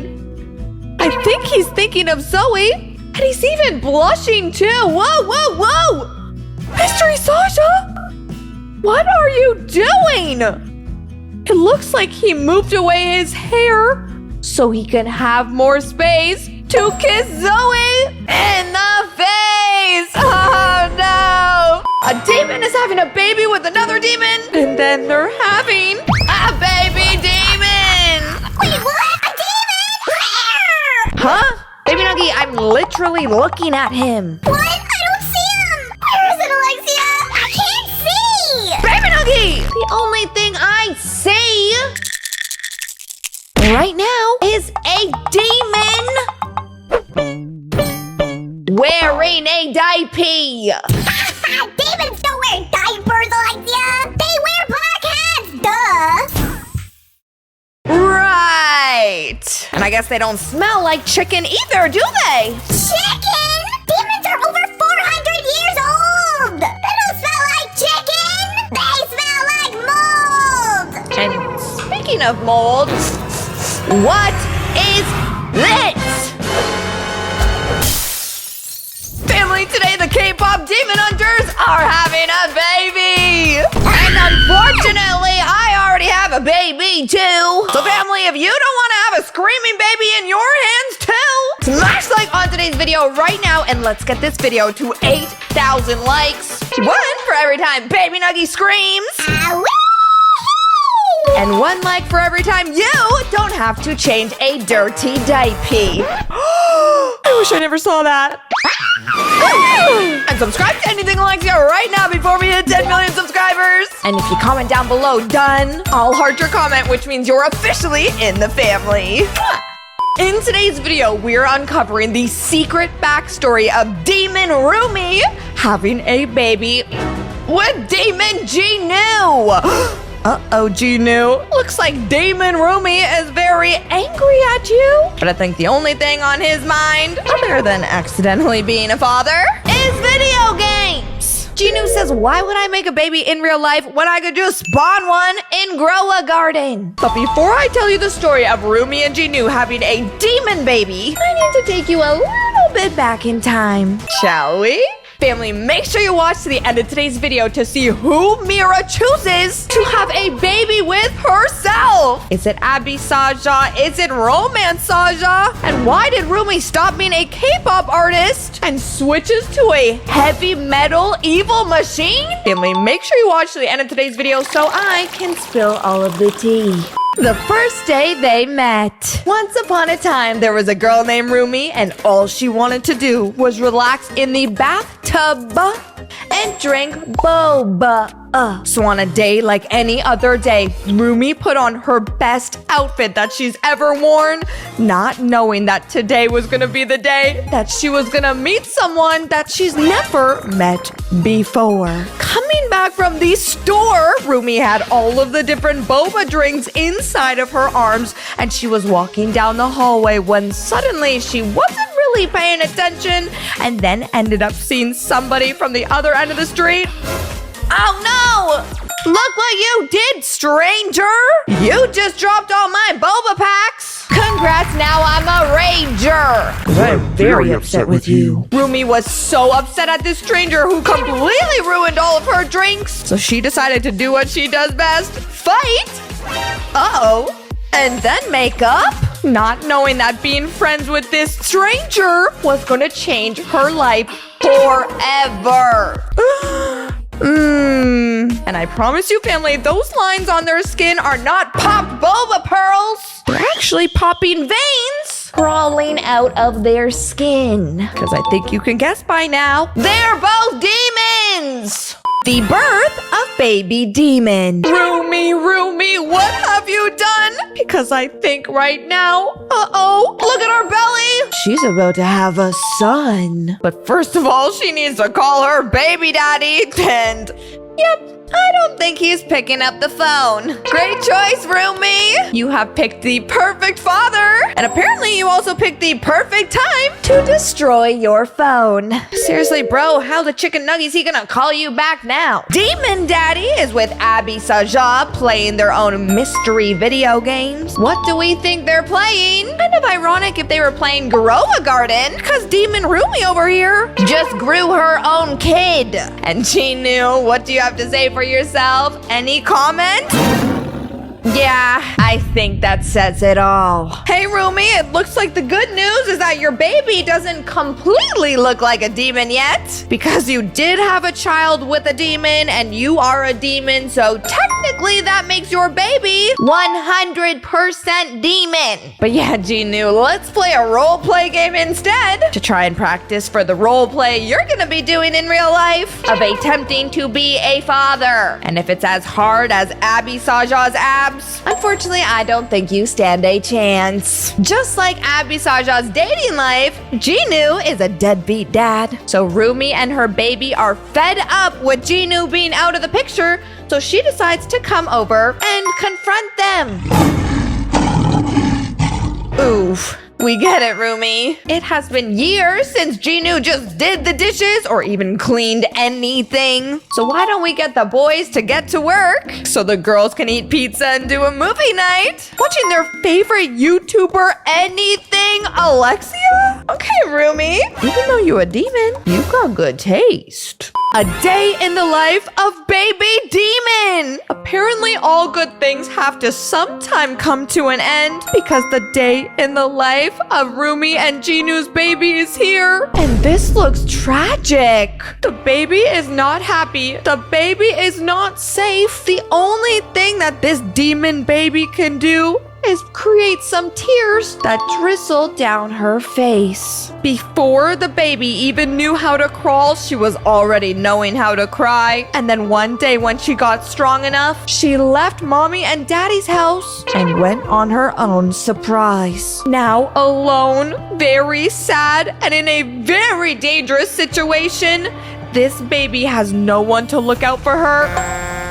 I think he's thinking of Zoey, and he's even blushing too. Whoa! Mystery Saja, what are you doing? It looks like he moved away his hair so he can have more space to kiss Zoey in the face. Oh no! A demon is having a baby with another demon, and then they're having a baby demon. Wait, what? A demon? Where? Huh? Baby Nuggy, I'm literally looking at him. What? I don't see him. Where is it, Alexia? I can't see. Baby Nuggy! The only thing I see right now is a demon wearing a diaper. Demons don't wear diapers, Alexia. They wear black hats, duh. Right. And I guess they don't smell like chicken either, do they? Chicken? Demons are over 400 years old. They don't smell like chicken. They smell like mold. And speaking of mold, what is this? Family, today the K-pop Demon Hunters are having a baby. And unfortunately, I already have a baby too. So family, if you don't want to have a screaming baby in your hands too, smash like on today's video right now, and let's get this video to 8,000 likes. 1 for every time Baby Nuggy screams. Ow. And 1 like for every time you don't have to change a dirty diaper. I wish I never saw that. And subscribe to AnythingAlexia right now before we hit 10 million subscribers. And if you comment down below, done, I'll heart your comment, which means you're officially in the family. In today's video, we're uncovering the secret backstory of Demon Rumi having a baby with Demon Jinu. Uh-oh, Jinu. Looks like Demon Rumi is very angry at you. But I think the only thing on his mind, other than accidentally being a father, is video games. Jinu says, why would I make a baby in real life when I could just spawn one and grow a garden? But before I tell you the story of Rumi and Jinu having a demon baby, I need to take you a little bit back in time. Shall we? Family, make sure you watch to the end of today's video to see who Mira chooses to have a baby with herself. Is it Abby Saja? Is it Romance Saja? And why did Rumi stop being a K-pop artist and switches to a heavy metal evil machine? Family, make sure you watch to the end of today's video so I can spill all of the tea. The first day they met. Once upon a time, there was a girl named Rumi, and all she wanted to do was relax in the bathtub and drink boba. So on a day like any other day, Rumi put on her best outfit that she's ever worn, not knowing that today was gonna be the day that she was gonna meet someone that she's never met before. Coming back from the store, Rumi had all of the different boba drinks inside of her arms, and she was walking down the hallway when suddenly she wasn't really paying attention and then ended up seeing somebody from the other end of the street. Oh no! Look what you did, stranger! You just dropped all my boba packs! Congrats, now I'm a rager! I'm very upset with you. Rumi was so upset at this stranger who completely ruined all of her drinks. So she decided to do what she does best, fight! Uh-oh. And then make up? Not knowing that being friends with this stranger was gonna change her life forever. And I promise you, family, those lines on their skin are not popped boba pearls. They're actually popping veins crawling out of their skin. Because I think you can guess by now, they're both demons! The birth of baby demon. Roomy, what have you done? Because I think right now, uh-oh, look at her belly. She's about to have a son. But first of all, she needs to call her baby daddy. And yep, I don't think he's picking up the phone. Great choice, Rumi. You have picked the perfect father. And apparently you also picked the perfect time to destroy your phone. Seriously, bro, how the chicken nuggies he gonna call you back now? Demon Daddy is with Abby Saja playing their own mystery video games. What do we think they're playing? Kind of ironic if they were playing Grow a Garden, because Demon Rumi over here just grew her own kid. And Jinu, what do you have to say for yourself? Any comment? Yeah, I think that says it all. Hey, Rumi, it looks like the good news is that your baby doesn't completely look like a demon yet. Because you did have a child with a demon and you are a demon, so technically that makes your baby 100% demon. But yeah, Jinu, let's play a role play game instead to try and practice for the role play you're gonna be doing in real life of attempting to be a father. And if it's as hard as Abby Saja's abs, unfortunately, I don't think you stand a chance. Just like Abby Saja's dating life, Jinu is a deadbeat dad. So Rumi and her baby are fed up with Jinu being out of the picture, so she decides to come over and confront them. Oof. We get it, Rumi. It has been years since Jinu just did the dishes or even cleaned anything. So why don't we get the boys to get to work so the girls can eat pizza and do a movie night? Watching their favorite YouTuber, AnythingAlexia? Okay, Rumi. Even though you're a demon, you've got good taste. A day in the life of baby demon. Apparently all good things have to sometime come to an end because the day in the life of Rumi and Jinu's baby is here. And this looks tragic. The baby is not happy. The baby is not safe. The only thing that this demon baby can do is create some tears that drizzle down her face. Before the baby even knew how to crawl, she was already knowing how to cry. And then one day when she got strong enough, she left mommy and daddy's house and went on her own surprise. Now alone, very sad, and in a very dangerous situation, this baby has no one to look out for her.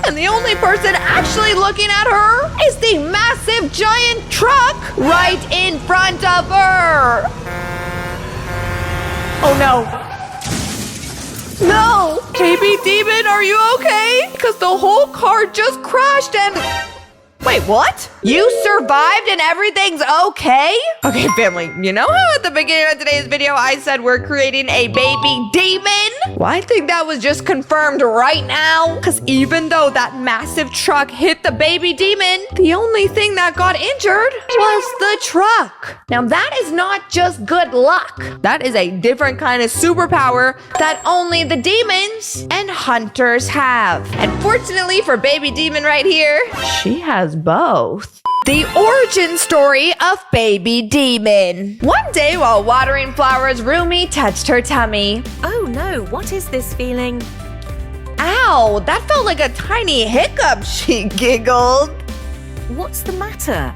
And the only person actually looking at her is the massive giant truck right in front of her. Oh no. No! Baby demon, are you okay? Because the whole car just crashed and... Wait, what? You survived and everything's okay? Okay, family, you know how at the beginning of today's video I said we're creating a baby demon? Well, I think that was just confirmed right now. Because even though that massive truck hit the baby demon, the only thing that got injured was the truck. Now that is not just good luck. That is a different kind of superpower that only the demons and hunters have. And fortunately for baby demon right here, she has both. The origin story of baby demon. One day while watering flowers, Rumi touched her tummy. Oh no, what is this feeling? Ow, that felt like a tiny hiccup, she giggled. What's the matter?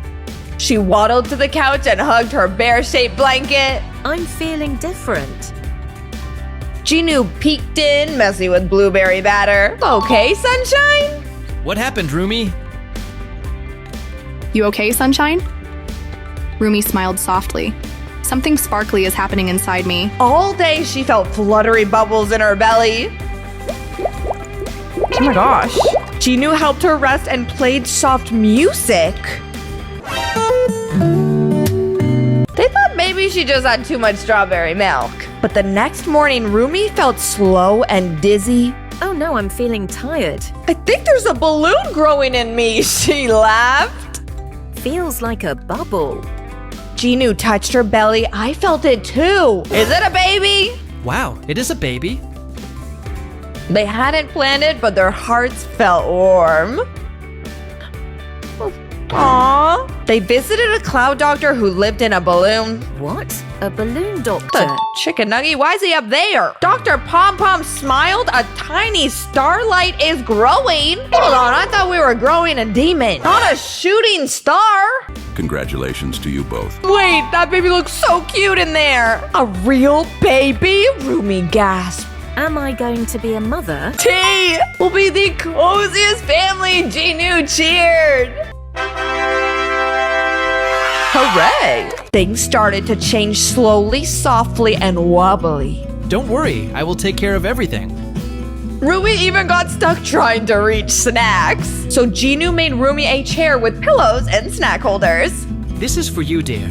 She waddled to the couch and hugged her bear-shaped blanket. I'm feeling different. Jinu peeked in, messy with blueberry batter. Okay, sunshine? What happened, Roomy? You okay, sunshine? Rumi smiled softly. Something sparkly is happening inside me. All day she felt fluttery bubbles in her belly. Oh my gosh. Jinu helped her rest and played soft music. They thought maybe she just had too much strawberry milk. But the next morning, Rumi felt slow and dizzy. Oh no, I'm feeling tired. I think there's a balloon growing in me, she laughed. Feels like a bubble. Jinu touched her belly. I felt it too. Is it a baby? Wow, it is a baby. They hadn't planned it, but their hearts felt warm. Aww. They visited a cloud doctor who lived in a balloon. What? A balloon doctor? The chicken nugget, why is he up there? Dr. Pom Pom smiled. A tiny starlight is growing. Hold on, I thought we were growing a demon, not a shooting star. Congratulations to you both. Wait, that baby looks so cute in there. A real baby? Rumi gasped. Am I going to be a mother? T will be the coziest family. Jinu cheered. Hooray! Things started to change slowly, softly, and wobbly. Don't worry, I will take care of everything. Rumi even got stuck trying to reach snacks. So Jinu made Rumi a chair with pillows and snack holders. This is for you, dear.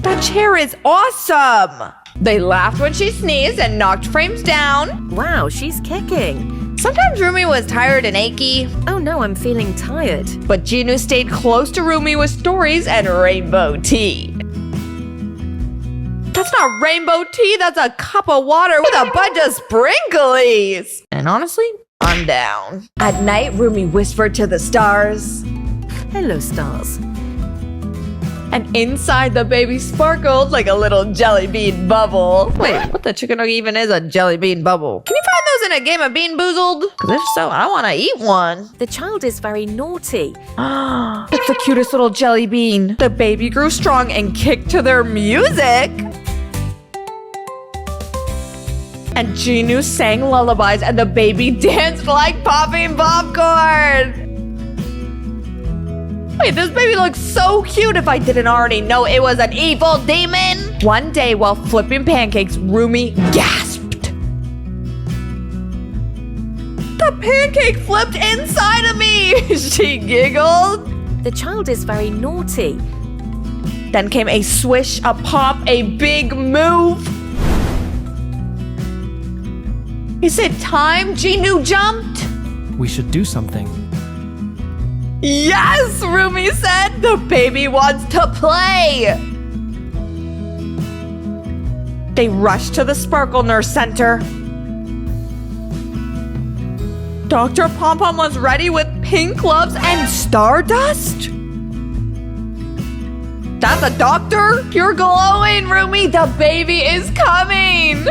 That chair is awesome! They laughed when she sneezed and knocked frames down. Wow, she's kicking. Sometimes Rumi was tired and achy, Oh no, I'm feeling tired. but Jinu stayed close to Rumi with stories and rainbow tea. That's not rainbow tea, that's a cup of water with a bunch of sprinklies. And honestly, I'm down. At night, Rumi whispered to the stars. Hello, stars. And inside the baby sparkled like a little jelly bean bubble. Wait, what the chicken nugget even is a jelly bean bubble? Can you find those in a game of Bean Boozled? Because if so, I want to eat one. The child is very naughty. It's the cutest little jelly bean. The baby grew strong and kicked to their music. And Jinu sang lullabies and the baby danced like popping popcorn. Wait, this baby looks so cute. If I didn't already know it was an evil demon. One day while flipping pancakes, Rumi gasped. The pancake flipped inside of me. She giggled. The child is very naughty. Then came a swish, a pop, a big move. Is it time? Jinu jumped. We should do something. Yes, Rumi said. The baby wants to play. They rushed to the Sparkle Nurse Center. Dr. Pom Pom was ready with pink gloves and stardust. That's a doctor? You're glowing, Rumi. The baby is coming.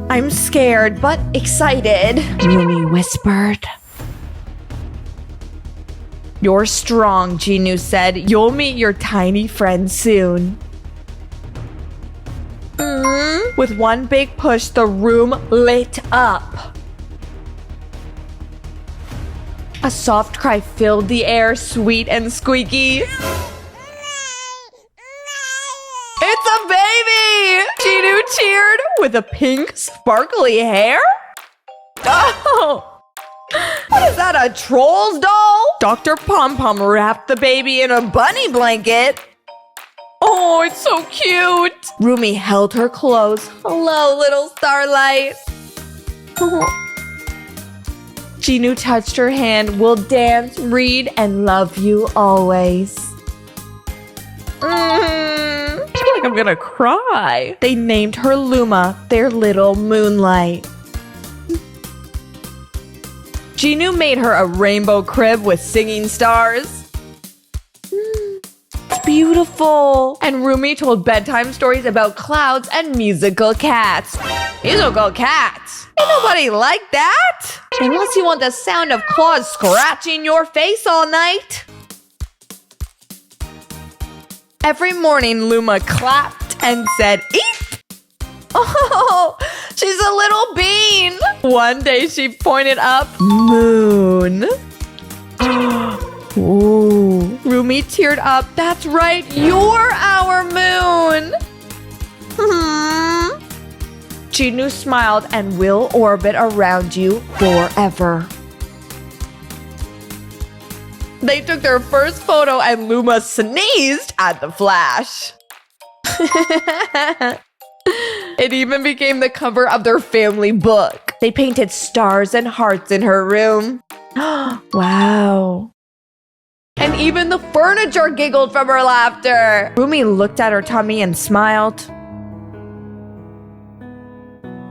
I'm scared, but excited, Rumi whispered. You're strong, Jinu said. You'll meet your tiny friend soon. With one big push, the room lit up. A soft cry filled the air, sweet and squeaky. It's a baby! Jinu cheered with a pink, sparkly hair. Oh! What is that, a troll's doll? Dr. Pom Pom wrapped the baby in a bunny blanket. Oh, it's so cute. Rumi held her close. Hello, little starlight. Jinu touched her hand. We'll dance, read, and love you always. I feel like I'm gonna cry. They named her Luma, their little moonlight. Jinu made her a rainbow crib with singing stars. It's beautiful. And Rumi told bedtime stories about clouds and musical cats. Musical cats? Ain't nobody like that. Unless you want the sound of claws scratching your face all night. Every morning, Luma clapped and said, "Eep!" Oh, she's a little bean. One day she pointed up, moon. Ooh, Rumi teared up. That's right, you're our moon. Jinu smiled and will orbit around you forever. They took their first photo and Luma sneezed at the flash. It even became the cover of their family book. They painted stars and hearts in her room. Wow. And even the furniture giggled from her laughter. Rumi looked at her tummy and smiled.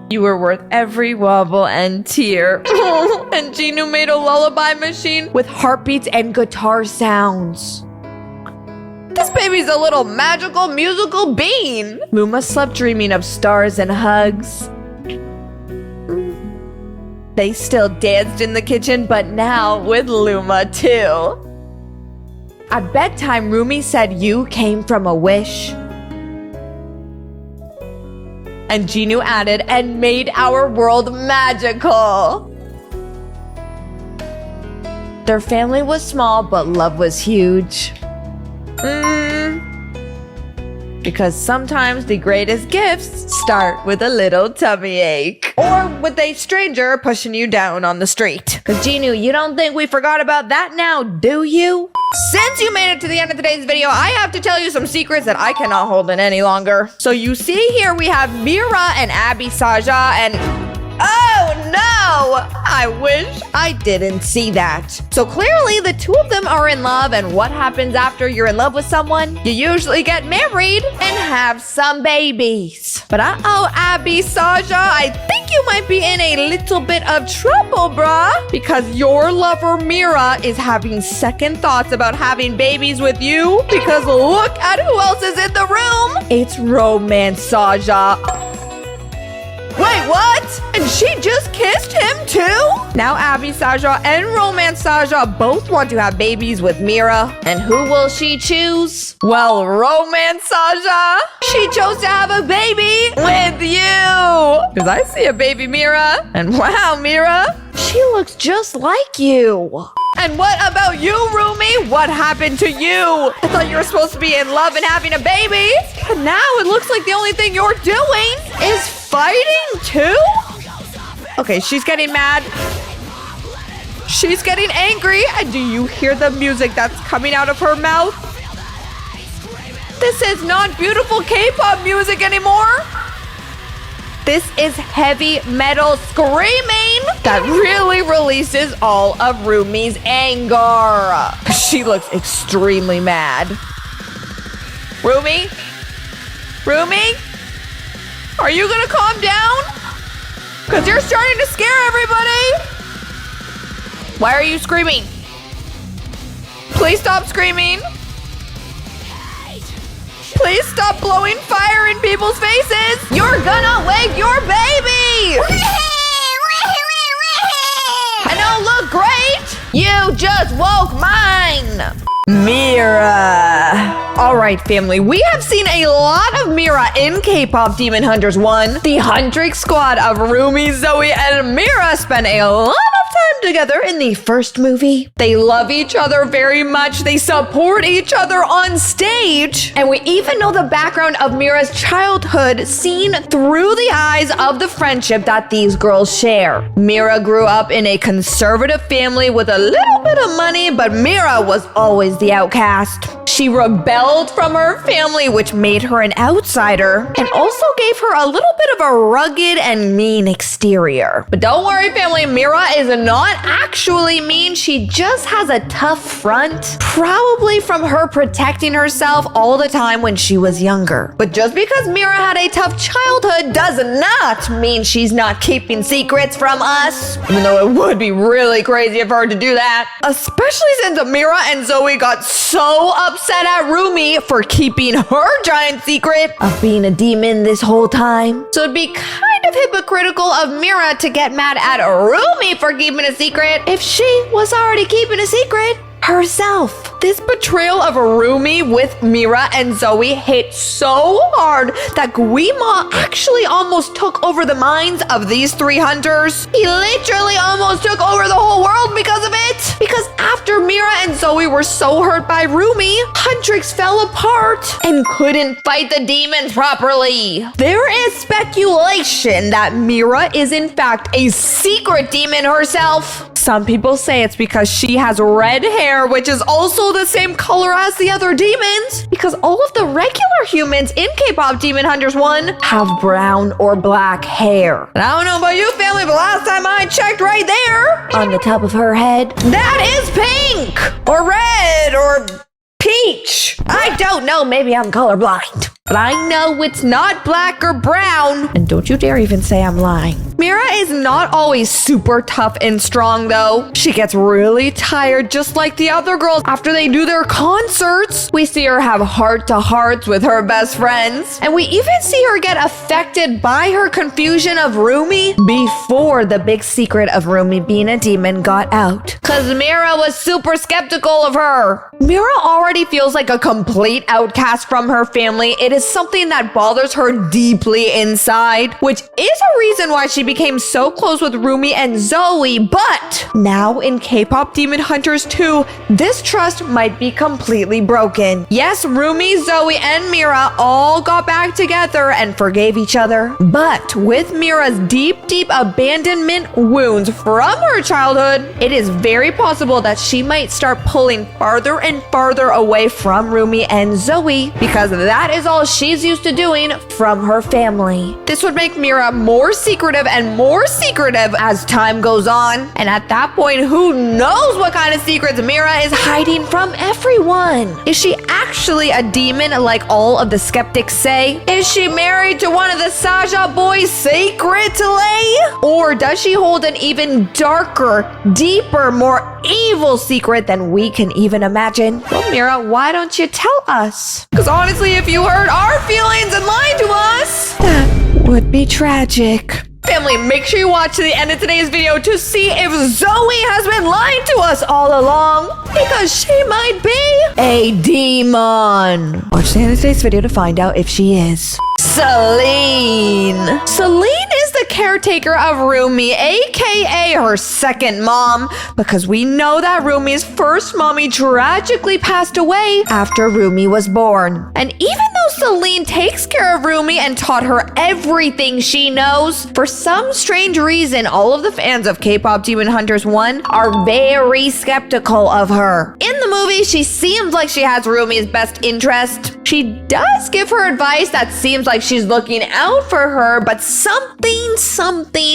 You were worth every wobble and tear. And Jinu made a lullaby machine with heartbeats and guitar sounds. This baby's a little magical musical bean. Luma slept dreaming of stars and hugs. They still danced in the kitchen, but now with Luma too. At bedtime, Rumi said you came from a wish. And Jinu added, and made our world magical. Their family was small, but love was huge. Because sometimes the greatest gifts start with a little tummy ache. Or with a stranger pushing you down on the street. Because Jinu, you don't think we forgot about that now, do you? Since you made it to the end of today's video, I have to tell you some secrets that I cannot hold in any longer. So you see here we have Mira and Saja and... Oh no! I wish I didn't see that. So clearly the two of them are in love, and what happens after you're in love with someone? You usually get married and have some babies. But Saja, I think you might be in a little bit of trouble, bruh. Because your lover Mira is having second thoughts about having babies with you. Because look at who else is in the room. It's Romance Saja. Wait, what? And she just kissed him too? Now Saja and Romance Saja both want to have babies with Mira. And who will she choose? Well, Romance Saja. She chose to have a baby with you. Because I see a baby Mira. And wow, Mira, she looks just like you. And what about you, Roomy? What happened to you? I thought you were supposed to be in love and having a baby. But now it looks like the only thing you're doing is fighting too? Okay, she's getting mad. She's getting angry. And do you hear the music that's coming out of her mouth? This is not beautiful K-pop music anymore. This is heavy metal screaming that really releases all of Rumi's anger. She looks extremely mad. Rumi? Are you gonna calm down? Because you're starting to scare everybody. Why are you screaming? Please stop screaming. Please stop blowing fire in people's faces. You're gonna wake your baby. I know, look great. You just woke mine. Mira. Alright family, we have seen a lot of Mira in K-pop Demon Hunters 1. The Huntrix squad of Rumi, Zoey, and Mira spent a lot of time together in the first movie. They love each other very much. They support each other on stage. And we even know the background of Mira's childhood seen through the eyes of the friendship that these girls share. Mira grew up in a conservative family with a little bit of money, but Mira was always the outcast. She rebelled from her family, which made her an outsider, and also gave her a little bit of a rugged and mean exterior. But don't worry, family, Mira is not actually mean. She just has a tough front, probably from her protecting herself all the time when she was younger. But just because Mira had a tough childhood does not mean she's not keeping secrets from us, even though it would be really crazy of her to do that. Especially since Mira and Zoey got so upset at Rumi for keeping her giant secret of being a demon this whole time. So it'd be kind of hypocritical of Mira to get mad at Rumi for keeping a secret if she was already keeping a secret herself. This betrayal of Rumi with Mira and Zoey hit so hard that Guimma actually almost took over the minds of these three hunters. He literally almost took over the whole world because of it. Because after Mira Mira and Zoey were so hurt by Roomy, Huntrix fell apart and couldn't fight the demons properly. There is speculation that Mira is in fact a secret demon herself. Some people say it's because she has red hair, which is also the same color as the other demons, because all of the regular humans in K-pop Demon Hunters 1 have brown or black hair. And I don't know about you, family, but last time I checked, right there on the top of her head, that is pink or red or peach. I don't know, maybe I'm colorblind, but I know it's not black or brown. And don't you dare even say I'm lying. Mira is not always super tough and strong though. She gets really tired just like the other girls after they do their concerts. We see her have heart-to-hearts with her best friends. And we even see her get affected by her confusion of Roomy before the big secret of Roomy being a demon got out. Cause Mira was super skeptical of her. Mira already feels like a complete outcast from her family. It is something that bothers her deeply inside, which is a reason why she became so close with Rumi and Zoey. But now in K-pop Demon Hunters 2, this trust might be completely broken. Yes, Rumi, Zoey, and Mira all got back together and forgave each other. But with Mira's deep abandonment wounds from her childhood, it is very possible that she might start pulling farther and farther away from Rumi and Zoey, because that is all she's used to doing from her family. This would make Mira more secretive and more secretive as time goes on. And at that point, who knows what kind of secrets Mira is hiding from everyone? Is she actually a demon like all of the skeptics say? Is she married to one of the Saja boys secretly? Or does she hold an even darker, deeper, more evil secret than we can even imagine? Well, Mira, why don't you tell us? Because honestly, if you hurt our feelings and lied to us, that would be tragic. Family, make sure you watch to the end of today's video to see if Zoey has been lying to us all along, because she might be a demon. Watch the end of today's video to find out if she is. Seline is the caretaker of Rumi, aka her second mom, because we know that Rumi's first mommy tragically passed away after Rumi was born. And even though Seline takes care of Rumi and taught her everything she knows, for some strange reason, all of the fans of K-pop Demon Hunters 1 are very skeptical of her. In the movie, she seems like she has Rumi's best interest. She does give her advice that seems like she's looking out for her, but something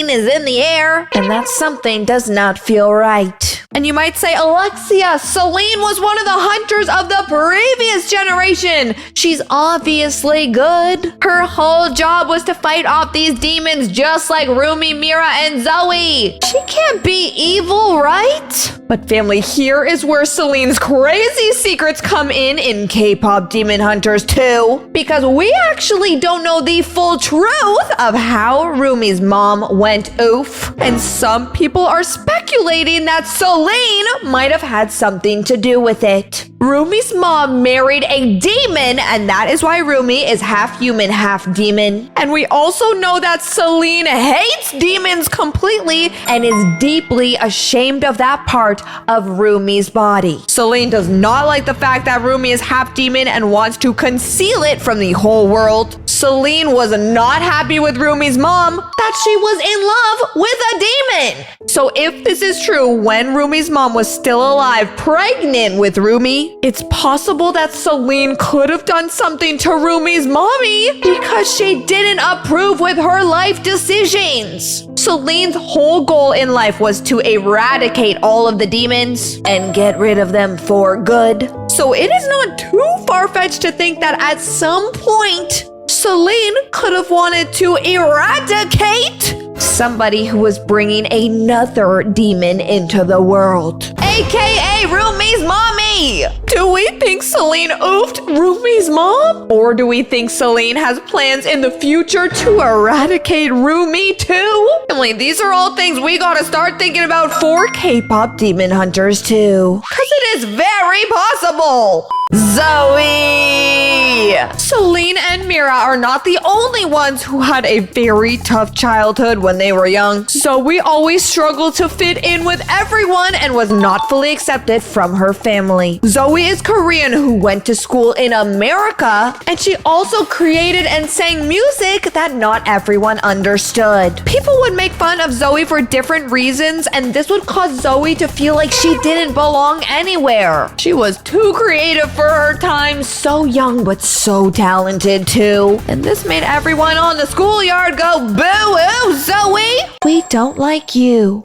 is in the air, and that something does not feel right. And you might say, Alexia, Seline was one of the hunters of the previous generation. She's obviously good. Her whole job was to fight off these demons just like Rumi, Mira, and Zoey. She can't be evil, right? But family, here is where Seline's crazy secrets come in K-pop Demon Hunters 2. Because we actually don't know the full truth of how Rumi's mom went oof. And some people are speculating that Seline might have had something to do with it. Rumi's mom married a demon, and that is why Rumi is half human, half demon. And we also know that Seline hates demons completely and is deeply ashamed of that part of Rumi's body. Seline does not like the fact that Rumi is half demon and wants to conceal it from the whole world. Seline was not happy with Rumi's mom that she was in love with a demon. So if this is true, when Rumi's mom was still alive, pregnant with Rumi, it's possible that Seline could have done something to Rumi's mommy because she didn't approve with her life decisions. Seline's whole goal in life was to eradicate all of the demons and get rid of them for good. So it is not too far-fetched to think that at some point, Seline could have wanted to eradicate somebody who was bringing another demon into the world, aka Rumi's mommy. Do we think Seline oofed Rumi's mom? Or do we think Seline has plans in the future to eradicate Rumi too? Emily, these are all things we gotta start thinking about for K-pop Demon Hunters 2. Cause it is very possible. Zoey! Zoey! Seline and Mira are not the only ones who had a very tough childhood when they were young. Zoey always struggled to fit in with everyone and was not fully accepted from her family. Zoey is Korean who went to school in America, and she also created and sang music that not everyone understood. People would make fun of Zoey for different reasons, and this would cause Zoey to feel like she didn't belong anywhere. She was too creative for her time, so young but so talented too. And this made everyone on the schoolyard go, boo-hoo, Zoey! We don't like you.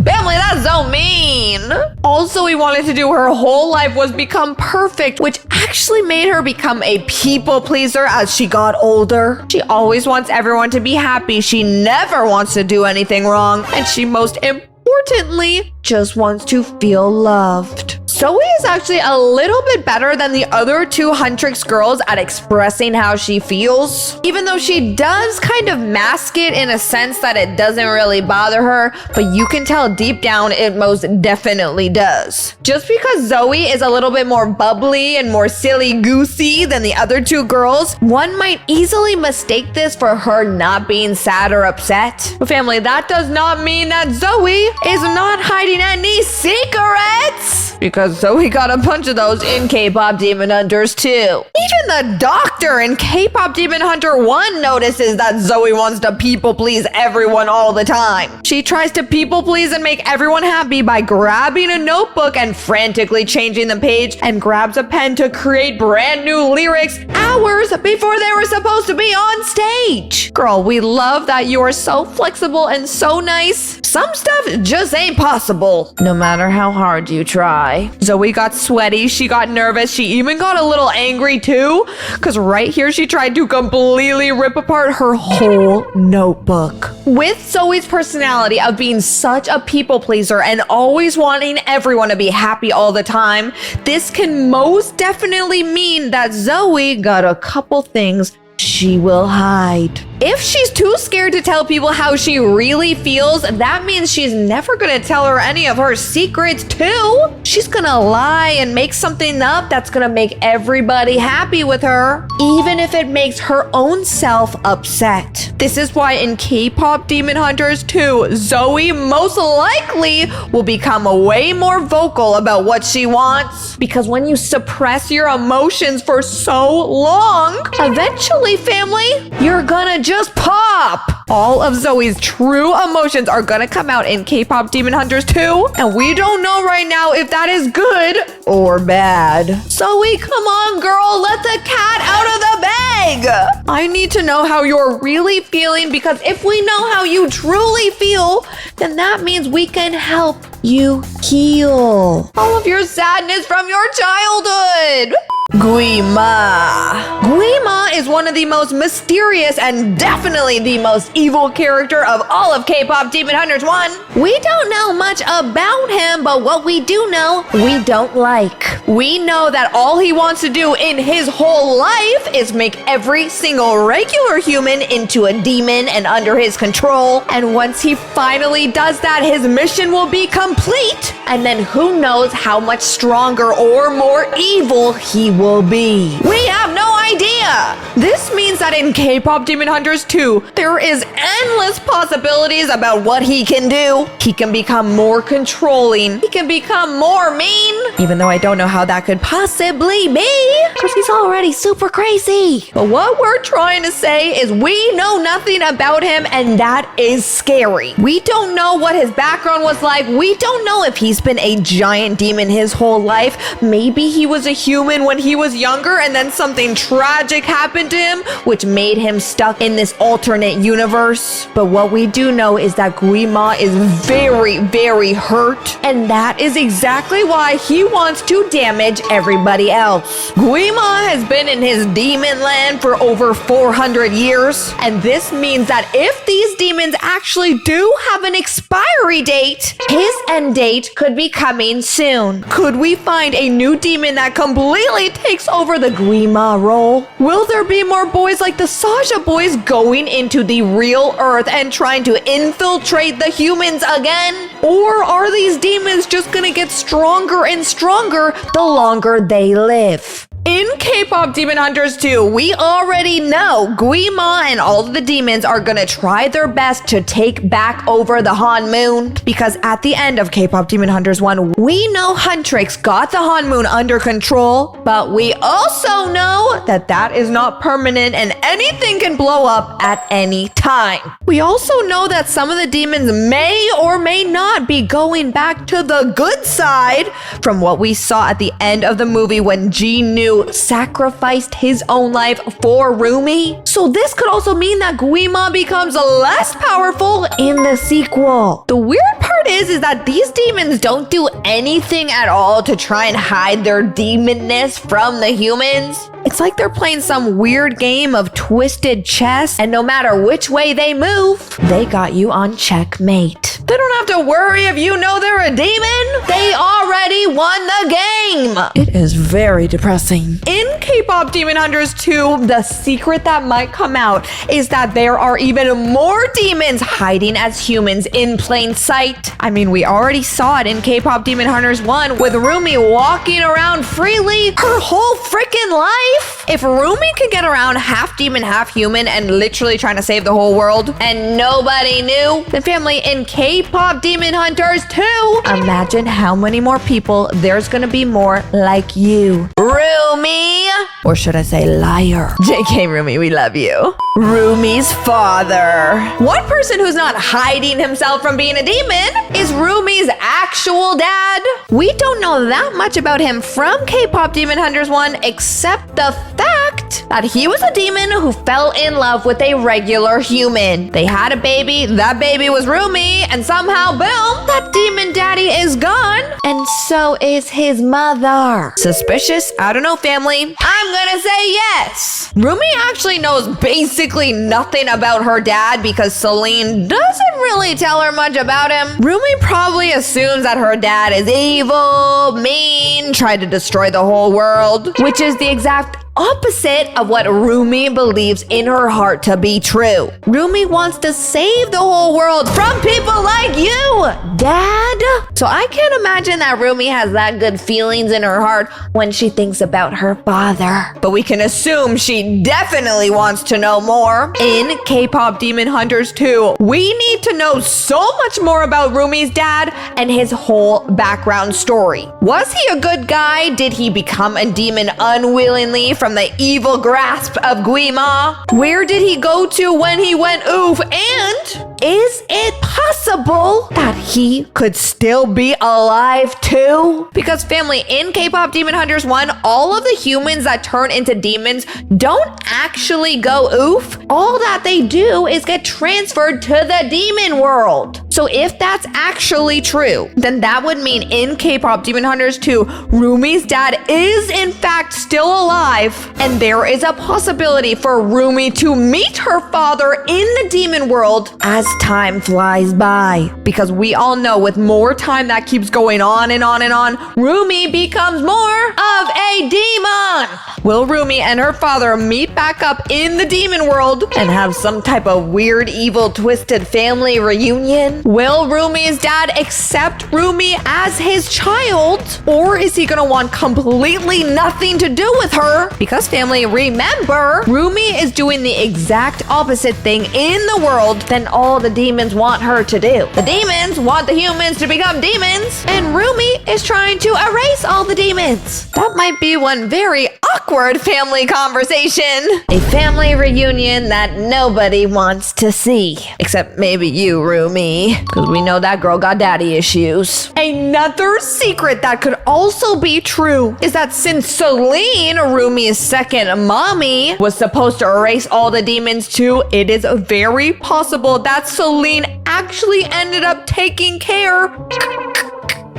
Family, that's so mean. All Zoey wanted to do her whole life was become perfect, which actually made her become a people pleaser as she got older. She always wants everyone to be happy. She never wants to do anything wrong. And she most importantly just wants to feel loved. Zoey is actually a little bit better than the other two Huntrix girls at expressing how she feels. Even though she does kind of mask it in a sense that it doesn't really bother her, but you can tell deep down it most definitely does. Just because Zoey is a little bit more bubbly and more silly-goosey than the other two girls, one might easily mistake this for her not being sad or upset. But family, that does not mean that Zoey is not hiding any secrets, because Zoey got a bunch of those in K-pop Demon Hunters too. Even the doctor in K-pop Demon Hunter 1 notices that Zoey wants to people please everyone all the time. She tries to people please and make everyone happy by grabbing a notebook and frantically changing the page, and grabs a pen to create brand new lyrics hours before they were supposed to be on stage. Girl, we love that you are so flexible and so nice. Some stuff just ain't possible, no matter how hard you try. Zoey got sweaty, she got nervous, she even got a little angry too, because right here she tried to completely rip apart her whole notebook. With Zoey's personality of being such a people pleaser and always wanting everyone to be happy all the time, this can most definitely mean that Zoey got a couple things she will hide. If she's too scared to tell people how she really feels, that means she's never gonna tell her any of her secrets too. She's gonna lie and make something up that's gonna make everybody happy with her, even if it makes her own self upset. This is why in K-pop Demon Hunters 2, Zoey most likely will become way more vocal about what she wants. Because when you suppress your emotions for so long, eventually, family, you're gonna just pop. All of Zoey's true emotions are gonna come out in K-pop Demon Hunters 2, and we don't know right now if that is good or bad. Zoey, come on, girl, let the cat out of the bag. I need to know how you're really feeling, because if we know how you truly feel, then that means we can help you heal all of your sadness from your childhood. Guimma. Guimma is one of the most mysterious and definitely the most evil character of all of K-pop Demon Hunters 1. We don't know much about him, but what we do know, we don't like. We know that all he wants to do in his whole life is make every single regular human into a demon and under his control. And once he finally does that, his mission will be complete. And then who knows how much stronger or more evil he will be. We have no idea. This means that in K-pop Demon Hunters 2, there is endless possibilities about what he can do. He can become more controlling. He can become more mean. Even though I don't know how that could possibly be, because he's already super crazy. But what we're trying to say is we know nothing about him, and that is scary. We don't know what his background was like. We don't know if he's been a giant demon his whole life. Maybe he was a human when he was younger, and then something tragic happened to him, which made him stuck in this alternate universe. But what we do know is that Gui Ma is very, very hurt, and that is exactly why he wants to damage everybody else. Gui Ma has been in his demon land for over 400 years, and this means that if these demons actually do have an expiry date, his end date could be coming soon. Could we find a new demon that completely takes over the Gui Ma role? Will there be more boys like the Saja boys going into the real Earth and trying to infiltrate the humans again? Or are these demons just gonna get stronger and stronger the longer they live? In K-pop Demon Hunters 2, we already know Gui Ma and all of the demons are gonna try their best to take back over the Han Moon. Because at the end of K-pop Demon Hunters 1, we know Huntrix got the Han Moon under control, but we also know that that is not permanent and anything can blow up at any time. We also know that some of the demons may or may not be going back to the good side from what we saw at the end of the movie when Jinu sacrificed his own life for Rumi. So this could also mean that Guimma becomes less powerful in the sequel. The weird part is that these demons don't do anything at all to try and hide their demonness from the humans. It's like they're playing some weird game of twisted chess, and no matter which way they move, they got you on checkmate. They don't have to worry if you know they're a demon. They already won the game. It is very depressing. In K-pop Demon Hunters 2, the secret that might come out is that there are even more demons hiding as humans in plain sight. I mean, we already saw it in K-pop Demon Hunters 1 with Rumi walking around freely her whole freaking life. If Rumi can get around half demon, half human and literally trying to save the whole world and nobody knew, then family, in K-pop Demon Hunters 2, imagine how many more people there's gonna be more like you. Rumi, or should I say liar? JK Rumi, we love you. Rumi's father. One person who's not hiding himself from being a demon is Rumi's actual dad. We don't know that much about him from K-pop Demon Hunters 1 except the fact that he was a demon who fell in love with a regular human. They had a baby, that baby was Rumi, and somehow, boom, that demon daddy is gone, and so is his mother. Suspicious? I don't know, family. I'm gonna say yes. Rumi actually knows basically nothing about her dad because Seline doesn't really tell her much about him. Rumi probably assumes that her dad is evil, mean, tried to destroy the whole world, which is the exact opposite of what Rumi believes in her heart to be true. Rumi wants to save the whole world from people like you, Dad. So I can't imagine that Rumi has that good feelings in her heart when she thinks about her father. But we can assume she definitely wants to know more. In K-pop Demon Hunters 2, we need to know so much more about Rumi's dad and his whole background story. Was he a good guy? Did he become a demon unwillingly from the evil grasp of Gui Ma? Where did he go to when he went oof? And is it possible that he could still be alive too? Because family, in K-pop Demon Hunters 1, all of the humans that turn into demons don't actually go oof. All that they do is get transferred to the demon world. So if that's actually true, then that would mean in K-pop Demon Hunters 2, Rumi's dad is in fact still alive, and there is a possibility for Rumi to meet her father in the demon world as time flies by. Because we all know with more time that keeps going on and on and on, Rumi becomes more of a demon. Will Rumi and her father meet back up in the demon world and have some type of weird, evil, twisted family reunion? Will Rumi's dad accept Rumi as his child? Or is he gonna want completely nothing to do with her? Because family, remember, Rumi is doing the exact opposite thing in the world than all the demons want her to do. The demons want the humans to become demons, and Rumi is trying to erase all the demons. That might be one very awkward family conversation. A family reunion that nobody wants to see. Except maybe you, Rumi, because we know that girl got daddy issues. Another secret that could also be true is that since Seline, Rumi's second mommy, was supposed to erase all the demons too, it is very possible that Seline actually ended up taking care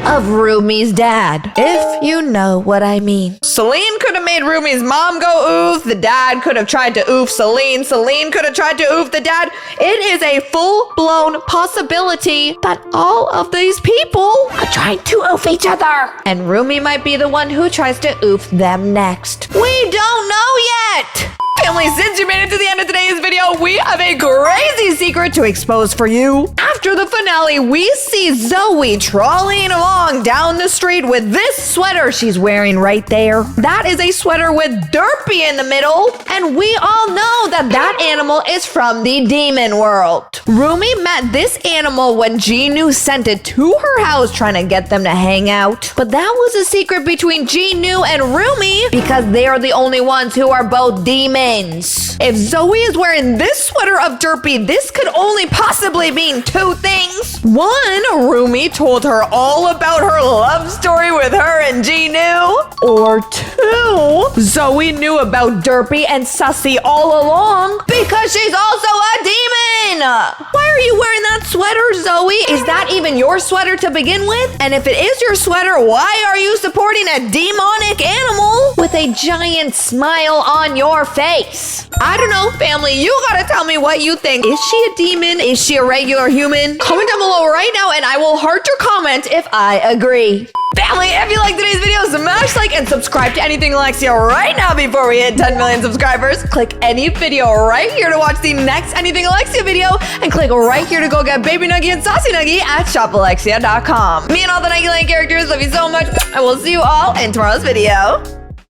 of Rumi's dad, if you know what I mean. Seline could have made Rumi's mom go oof. The dad could have tried to oof Seline. Seline could have tried to oof the dad. It is a full-blown possibility that all of these people are trying to oof each other. And Rumi might be the one who tries to oof them next. We don't know yet. Family, since you made it to the end of today's video, we have a crazy secret to expose for you. After the finale, we see Zoey trolling along down the street with this sweater she's wearing right there. That is a sweater with Derpy in the middle, and we all know that that animal is from the demon world. Rumi met this animal when Jinu sent it to her house trying to get them to hang out. But that was a secret between Jinu and Rumi because they are the only ones who are both demons. If Zoey is wearing this sweater of Derpy, this could only possibly mean two things. One, Rumi told her all about her love story with her and Jinu. Or two, Zoey knew about Derpy and Sussy all along because she's also a demon. Why are you wearing that sweater, Zoey? Is that even your sweater to begin with? And if it is your sweater, why are you supporting a demonic animal with a giant smile on your face? I don't know, family. You gotta tell me what you think. Is she a demon? Is she a regular human? Comment down below right now and I will heart your comment if I agree. Family, if you liked today's video, smash like and subscribe to Anything Alexia right now before we hit 10 million subscribers. Click any video right here to watch the next Anything Alexia video, and click right here to go get Baby Nuggy and Saucy Nuggy at shopalexia.com. Me and all the Nuggy Land characters love you so much. I will see you all in tomorrow's video.